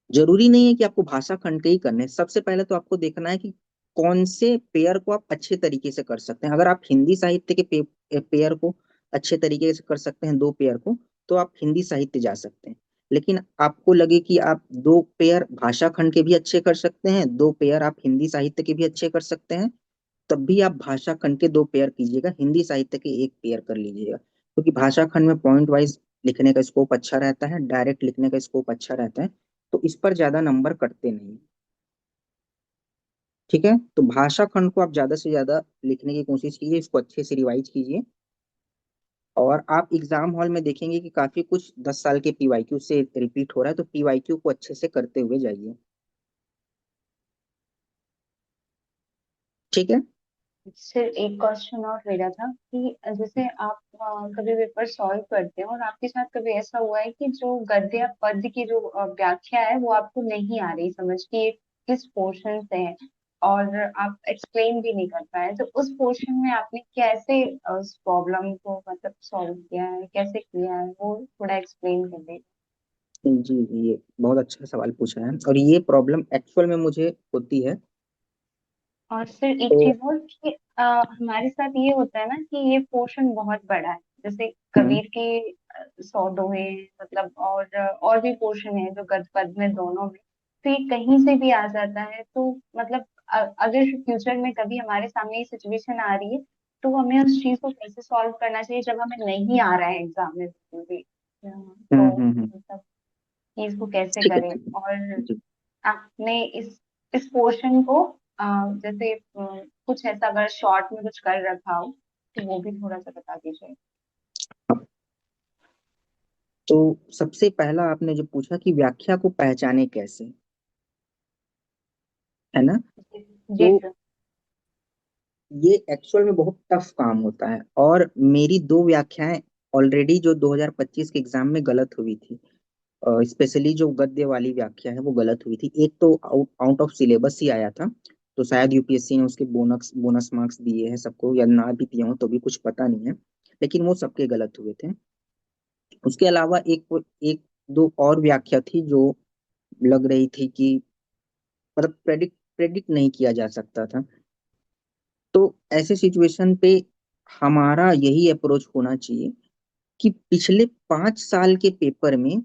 जरूरी नहीं है कि आपको भाषा खंड के ही करने हैं, सबसे पहले तो आपको देखना है कि कौन से पेयर को आप अच्छे तरीके से कर सकते हैं। अगर आप हिंदी साहित्य के पेयर को अच्छे तरीके से कर सकते हैं, 2 पेयर को, तो आप हिंदी साहित्य जा सकते हैं। लेकिन आपको लगे कि आप 2 पेयर भाषा खंड के भी अच्छे कर सकते हैं, 2 पेयर आप हिंदी साहित्य के भी अच्छे कर सकते हैं, तब भी आप भाषा खंड के 2 पेयर कीजिएगा, हिंदी साहित्य के 1 पेयर कर लीजिएगा। क्योंकि भाषा खंड में पॉइंट वाइज लिखने का स्कोप अच्छा रहता है, डायरेक्ट लिखने का स्कोप अच्छा रहता है, तो इस पर ज्यादा नंबर कटते नहीं। ठीक है, तो भाषा खंड को आप ज्यादा से ज्यादा लिखने की कोशिश कीजिए, इसको अच्छे से रिवाइज कीजिए। और आप एग्जाम हॉल में देखेंगे कि काफी कुछ 10 साल के पीवाईक्यू से रिपीट हो रहा है, तो पीवाईक्यू को अच्छे से करते हुए जाइए। ठीक है। सिर्फ एक क्वेश्चन और मेरा था कि जैसे आप कभी पेपर सॉल्व करते हैं और आपके साथ कभी ऐसा हुआ है कि जो गद्य या पद्य की जो व्याख्या है वो आपको नहीं आ रही समझ कि ये किस पोर्शन से है और आप एक्सप्लेन भी नहीं कर पाए, तो उस पोर्शन में आपने कैसे उस प्रॉब्लम को मतलब सॉल्व किया है, कैसे किया है, वो थोड़ा एक्सप्लेन कर दे। जी जी, ये बहुत अच्छा सवाल पूछा है, और ये प्रॉब्लम एक्चुअल में मुझे होती है। और फिर एक तो चीज और कि हमारे साथ ये होता है ना कि ये पोर्शन बहुत बड़ा है, जैसे हम्म कबीर के 100 दोहे मतलब और भी पोर्शन है जो गद्य पद्य में दोनों में, तो ये कहीं से भी आ जाता है। तो मतलब अगर फ्यूचर में कभी हमारे सामने ये सिचुएशन आ रही है तो हमें उस चीज को कैसे सॉल्व करना चाहिए जब हमें नहीं आ रहा है एग्जाम में बिल्कुल भी। तो हम्म। मतलब चीज को कैसे ठीक है, करें। ठीक है। और जी। आपने इस पोर्शन को जैसे कुछ ऐसा अगर शॉर्ट में कुछ कर रखा हो तो वो भी थोड़ा सा बता दीजिए। तो सबसे पहला आपने जो पूछा कि व्याख्या को पहचाने कैसे, है ना? जी तो जी सर। ये एक्चुअल में बहुत टफ काम होता है, और मेरी 2 व्याख्याएं ऑलरेडी जो 2025 के एग्जाम में गलत हुई थी, स्पेशली जो गद्य वाली व्याख्या है वो गलत हुई थी। एक तो आउट आउट ऑफ सिलेबस ही आया था, तो शायद यूपीएससी ने उसके बोनस बोनस मार्क्स दिए हैं सबको, या ना भी दिए हो तो भी कुछ पता नहीं है, लेकिन वो सबके गलत हुए थे। उसके अलावा एक दो और व्याख्या थी जो लग रही थी कि मतलब प्रेडिक्ट नहीं किया जा सकता था। तो ऐसे सिचुएशन पे हमारा यही अप्रोच होना चाहिए कि पिछले 5 साल के पेपर में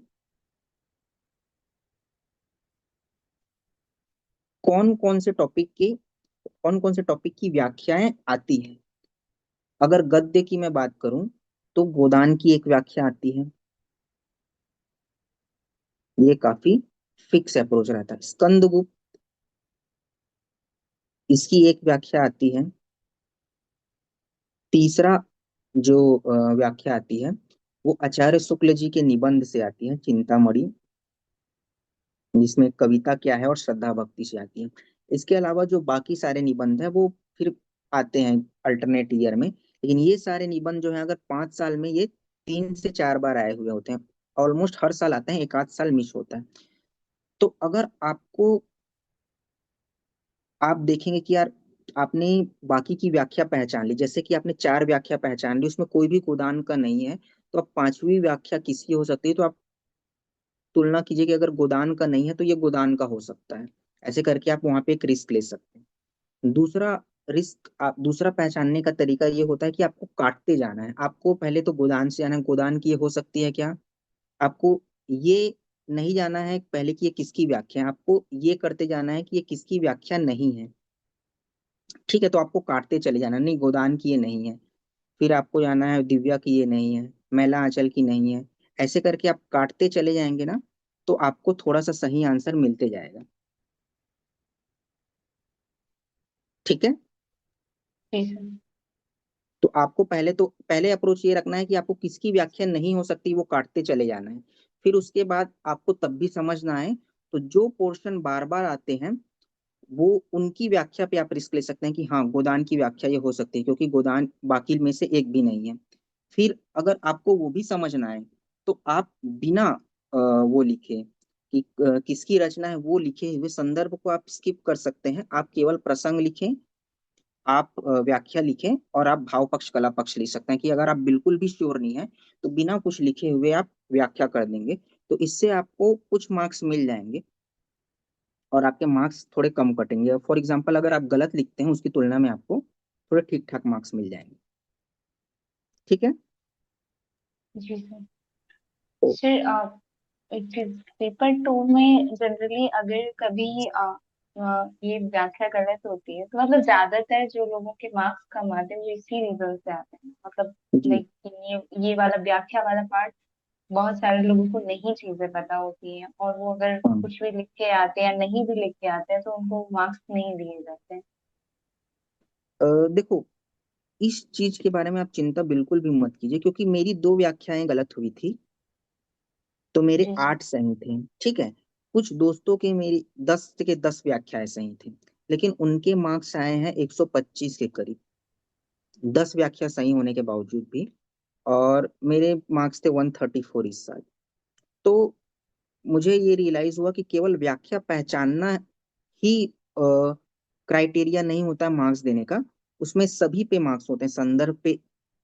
कौन कौन से टॉपिक के कौन कौन से टॉपिक की व्याख्याएं आती हैं। अगर गद्य की मैं बात करूं तो गोदान की एक व्याख्या आती है, ये काफी फिक्स अप्रोच रहता है। स्कंदगुप्त, इसकी एक व्याख्या आती है। तीसरा जो व्याख्या आती है वो आचार्य शुक्ल जी के निबंध से आती है, चिंतामणि, जिसमें कविता क्या है और श्रद्धा भक्ति से आती है। इसके अलावा जो बाकी सारे निबंध हैं वो फिर आते हैं अल्टरनेट ईयर में, लेकिन ये सारे निबंध जो है अगर 5 साल में ये 3 से 4 बार आए हुए होते हैं। ऑलमोस्ट हर साल आते हैं, एक आध साल मिस होता है। तो अगर आपको, आप देखेंगे कि यार आपने बाकी की व्याख्या पहचान ली, जैसे कि आपने 4 व्याख्या पहचान ली, उसमें कोई भी गोदान का नहीं है, तो अब 5वीं व्याख्या किसकी हो सकती है, तो आप तुलना कीजिए कि अगर गोदान का नहीं है तो ये गोदान का हो सकता है। ऐसे करके आप वहां पे एक रिस्क ले सकते हैं। दूसरा रिस्क, आप दूसरा पहचानने का तरीका ये होता है कि आपको काटते जाना है। आपको पहले तो गोदान से जाना है, गोदान की ये हो सकती है क्या, आपको ये नहीं जाना है पहले कि ये किसकी व्याख्या है, आपको ये करते जाना है कि ये किसकी व्याख्या नहीं है। ठीक है, तो आपको काटते चले जाना, नहीं गोदान की ये नहीं है, फिर आपको जाना है दिव्या की ये नहीं है, मैला आंचल की नहीं है। ऐसे करके आप काटते चले जाएंगे ना, तो आपको थोड़ा सा सही आंसर मिलते जाएगा। ठीक है। जी सर। तो आपको पहले अप्रोच ये रखना है कि आपको किसकी व्याख्या नहीं हो सकती, वो काटते चले जाना है। फिर उसके बाद आपको तब भी समझना है, तो जो पोर्शन बार बार आते हैं वो उनकी व्याख्या पे आप रिस्क ले सकते हैं कि हाँ गोदान की व्याख्या ये हो सकती है, क्योंकि गोदान बाकी में से एक भी नहीं है। फिर अगर आपको वो भी समझना है, तो आप बिना वो लिखे कि किसकी रचना है, वो लिखे हुए संदर्भ को आप स्किप कर सकते हैं। आप केवल प्रसंग लिखें, आप व्याख्या लिखें, और आप भाव पक्ष कला पक्ष लिख सकते हैं। कि अगर आप बिल्कुल भी श्योर नहीं है तो बिना कुछ लिखे हुए आप व्याख्या कर देंगे, तो इससे आपको कुछ मार्क्स मिल जाएंगे और आपके मार्क्स थोड़े कम कटेंगे। फॉर एग्जाम्पल अगर आप गलत लिखते हैं उसकी तुलना में आपको थोड़े ठीक ठाक मार्क्स मिल जाएंगे। ठीक है। जी सर। सर पेपर 2 में जनरली अगर कभी ये व्याख्या गलत होती है तो मतलब ज्यादातर जो लोगों के मार्क्स कम आते हैं वो इसी रीजन से आते हैं, मतलब जी। लाइक ये वाला व्याख्या वाला पार्ट बहुत सारे लोगों को नहीं चीजें पता होती हैं, और वो अगर हाँ। कुछ भी लिख के आते हैं या नहीं भी लिख के आते हैं तो उनको मार्क्स नहीं दिए जाते हैं। देखो, इस चीज के बारे में आप चिंता बिल्कुल भी मत कीजिए, क्योंकि मेरी 2 व्याख्याएं गलत हुई थी तो मेरे जी सर। 8 सही थे। ठीक है। कुछ दोस्तों के मेरी 10 के 10 व्याख्याएं सही थी, लेकिन उनके मार्क्स आए हैं 125 के करीब, 10 व्याख्या सही होने के बावजूद भी। और मेरे मार्क्स थे 134 इस साल। तो मुझे ये रियलाइज हुआ कि केवल व्याख्या पहचानना ही क्राइटेरिया नहीं होता मार्क्स देने का। उसमें सभी पे मार्क्स होते हैं, संदर्भ पे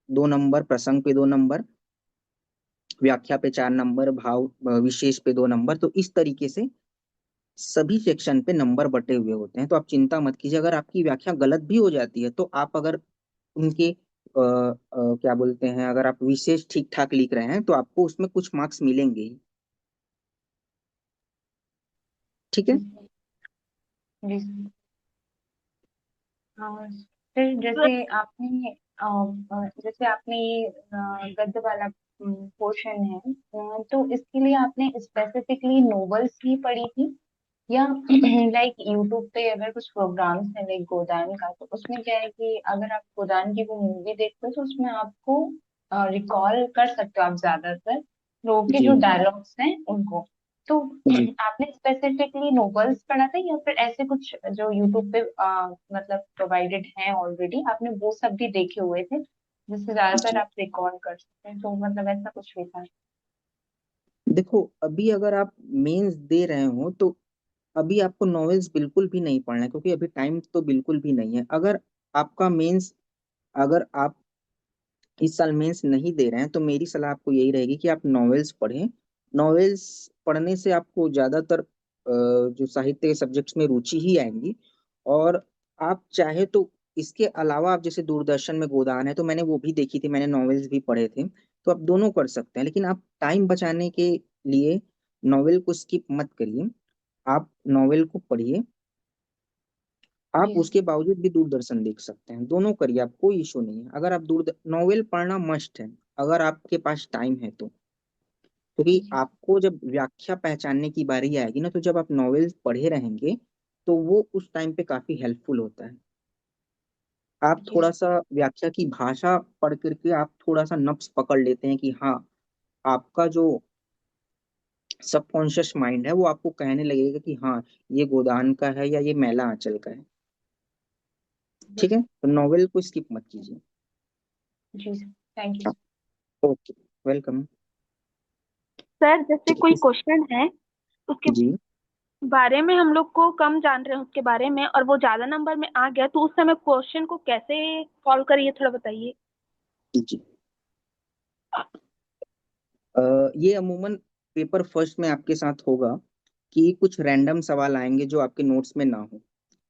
2 नंबर, प्रसंग पे 2 नंबर, व्याख्या पे 4 नंबर, भाव विशेष पे 2 नंबर। तो इस तरीके से सभी सेक्शन पे नंबर बटे हुए होते हैं। तो आप चिंता मत कीजिए, अगर आपकी व्याख्या गलत भी हो जाती है तो आप अगर उनके क्या बोलते हैं, अगर आप विशेष ठीक ठाक लिख रहे हैं तो आपको उसमें कुछ मार्क्स मिलेंगे ही। ठीक जी है। सर। जी सर। हाँ, फिर जैसे आपने ये गद्य वाला पोर्शन है, तो इसके लिए आपने स्पेसिफिकली नॉवेल्स ही पढ़ी थी, या लाइक यूट्यूब पे अगर कुछ प्रोग्राम्स है लाइक गोदान का, तो उसमें क्या है कि अगर आप गोदान की वो मूवी देखते हो तो उसमें आपको रिकॉल कर सकते हो आप ज्यादातर लोगों के जी। जो डायलॉग्स हैं उनको। तो जी। आपने स्पेसिफिकली नॉवेल्स पढ़ा था या फिर ऐसे कुछ जो यूट्यूब पे मतलब प्रोवाइडेड हैं ऑलरेडी, आपने वो सब भी देखे हुए थे जिससे ज्यादातर जी। आप रिकॉल कर सकते हैं, तो मतलब ऐसा कुछ भी था? देखो, अभी अगर आप मेंस दे रहे हो तो अभी आपको नॉवेल्स बिल्कुल भी नहीं पढ़ना है, क्योंकि अभी टाइम तो बिल्कुल भी नहीं है। अगर आपका मेंस, अगर आप इस साल मेंस नहीं दे रहे हैं तो मेरी सलाह आपको यही रहेगी कि आप नॉवेल्स पढ़ें। नॉवेल्स पढ़ने से आपको ज्यादातर जो साहित्य के सब्जेक्ट्स में रुचि ही आएंगी। और आप चाहे तो इसके अलावा, आप जैसे दूरदर्शन में गोदान है तो मैंने वो भी देखी थी, मैंने नॉवेल्स भी पढ़े थे, तो आप दोनों कर सकते हैं। लेकिन आप टाइम बचाने के लिए नॉवेल को स्किप मत करिए, आप नॉवेल को पढ़िए। आप जी उसके बावजूद भी दूरदर्शन देख सकते हैं, दोनों करिए, आप कोई इशू नहीं है। अगर आप दूर, नॉवेल पढ़ना मस्ट है अगर आपके पास टाइम है तो। क्योंकि जी आपको जब व्याख्या पहचानने की बारी आएगी ना, तो जब आप नॉवेल्स पढ़े रहेंगे तो वो उस टाइम पे काफी हेल्पफुल होता है। आप जी थोड़ा सा व्याख्या की भाषा पढ़ करके आप थोड़ा सा नब्ज पकड़ लेते हैं कि हाँ, आपका जो सबकॉन्शियस माइंड है वो आपको कहने लगेगा कि हाँ, ये गोदान का है या ये मैला आंचल का है। ठीक है, तो नॉवेल को स्किप मत कीजिए। जी sir, thank you. Okay, welcome. Sir जैसे ठीक कोई है। क्वेश्चन है उसके जी बारे में हम लोग को कम जान रहे हैं उसके बारे में और वो ज्यादा नंबर में आ गया तो उस समय क्वेश्चन को कैसे सॉल्व करिए थोड़ा बताइए। जी। ये अमूमन पेपर फर्स्ट में आपके साथ होगा कि कुछ रैंडम सवाल आएंगे जो आपके नोट्स में ना हो।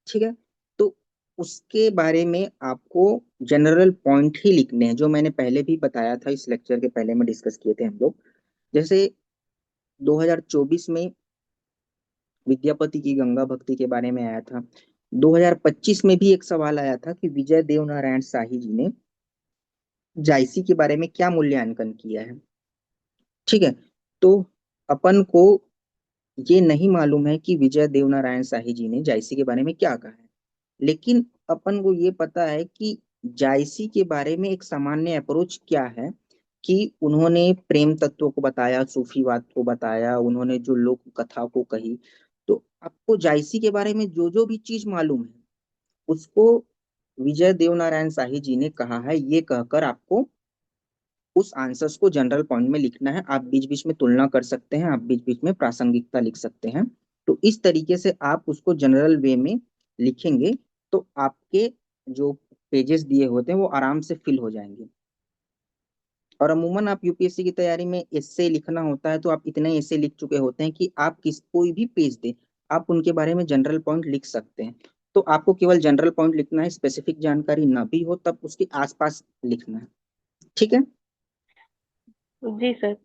ठीक है, तो उसके बारे में आपको जनरल पॉइंट ही लिखने हैं, जो मैंने पहले भी बताया था, इस लेक्चर के पहले में डिस्कस किए थे हम लोग। जैसे 2024 में विद्यापति की गंगा भक्ति के बारे में आया था। 2025 में भी एक सवाल आया था कि विजय देव नारायण शाही जी ने जायसी के बारे में क्या मूल्यांकन किया है। ठीक है, तो अपन को ये नहीं मालूम है कि विजय देवनारायण शाही जी ने जायसी के बारे में क्या कहा है, लेकिन अपन को ये पता है कि जायसी के बारे में एक सामान्य अप्रोच क्या है, कि उन्होंने प्रेम तत्व को बताया, सूफीवाद को बताया, उन्होंने जो लोक कथा को कही। तो आपको जायसी के बारे में जो जो भी चीज मालूम है उसको विजय देवनारायण शाही जी ने कहा है, ये कहकर आपको उस आंसर्स को जनरल पॉइंट में लिखना है। आप बीच बीच में तुलना कर सकते हैं, आप बीच बीच में प्रासंगिकता लिख सकते हैं। तो इस तरीके से आप उसको जनरल वे में लिखेंगे तो आपके जो पेजेस दिए होते हैं वो आराम से फिल हो जाएंगे। और अमूमन आप यूपीएससी की तैयारी में एस्से लिखना होता है तो आप इतने एस्से लिख चुके होते हैं कि आप किस कोई भी पेज दे, आप उनके बारे में जनरल पॉइंट लिख सकते हैं। तो आपको केवल जनरल पॉइंट लिखना है, स्पेसिफिक जानकारी ना भी हो तब उसके आसपास लिखना है। ठीक है। जी सर।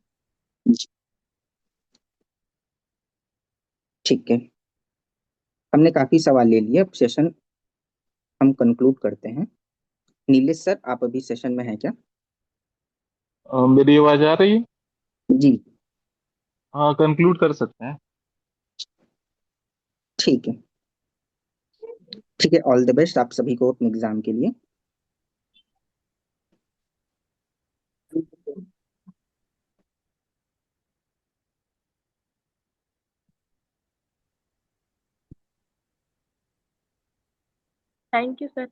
ठीक है, हमने काफी सवाल ले लिए, अब सेशन हम कंक्लूड करते हैं। नीलेश सर, आप अभी सेशन में हैं क्या? मेरी आवाज आ रही है? जी। हाँ, कंक्लूड कर सकते हैं। ठीक है। ठीक है, ऑल द बेस्ट आप सभी को अपने एग्जाम के लिए। Thank you sir.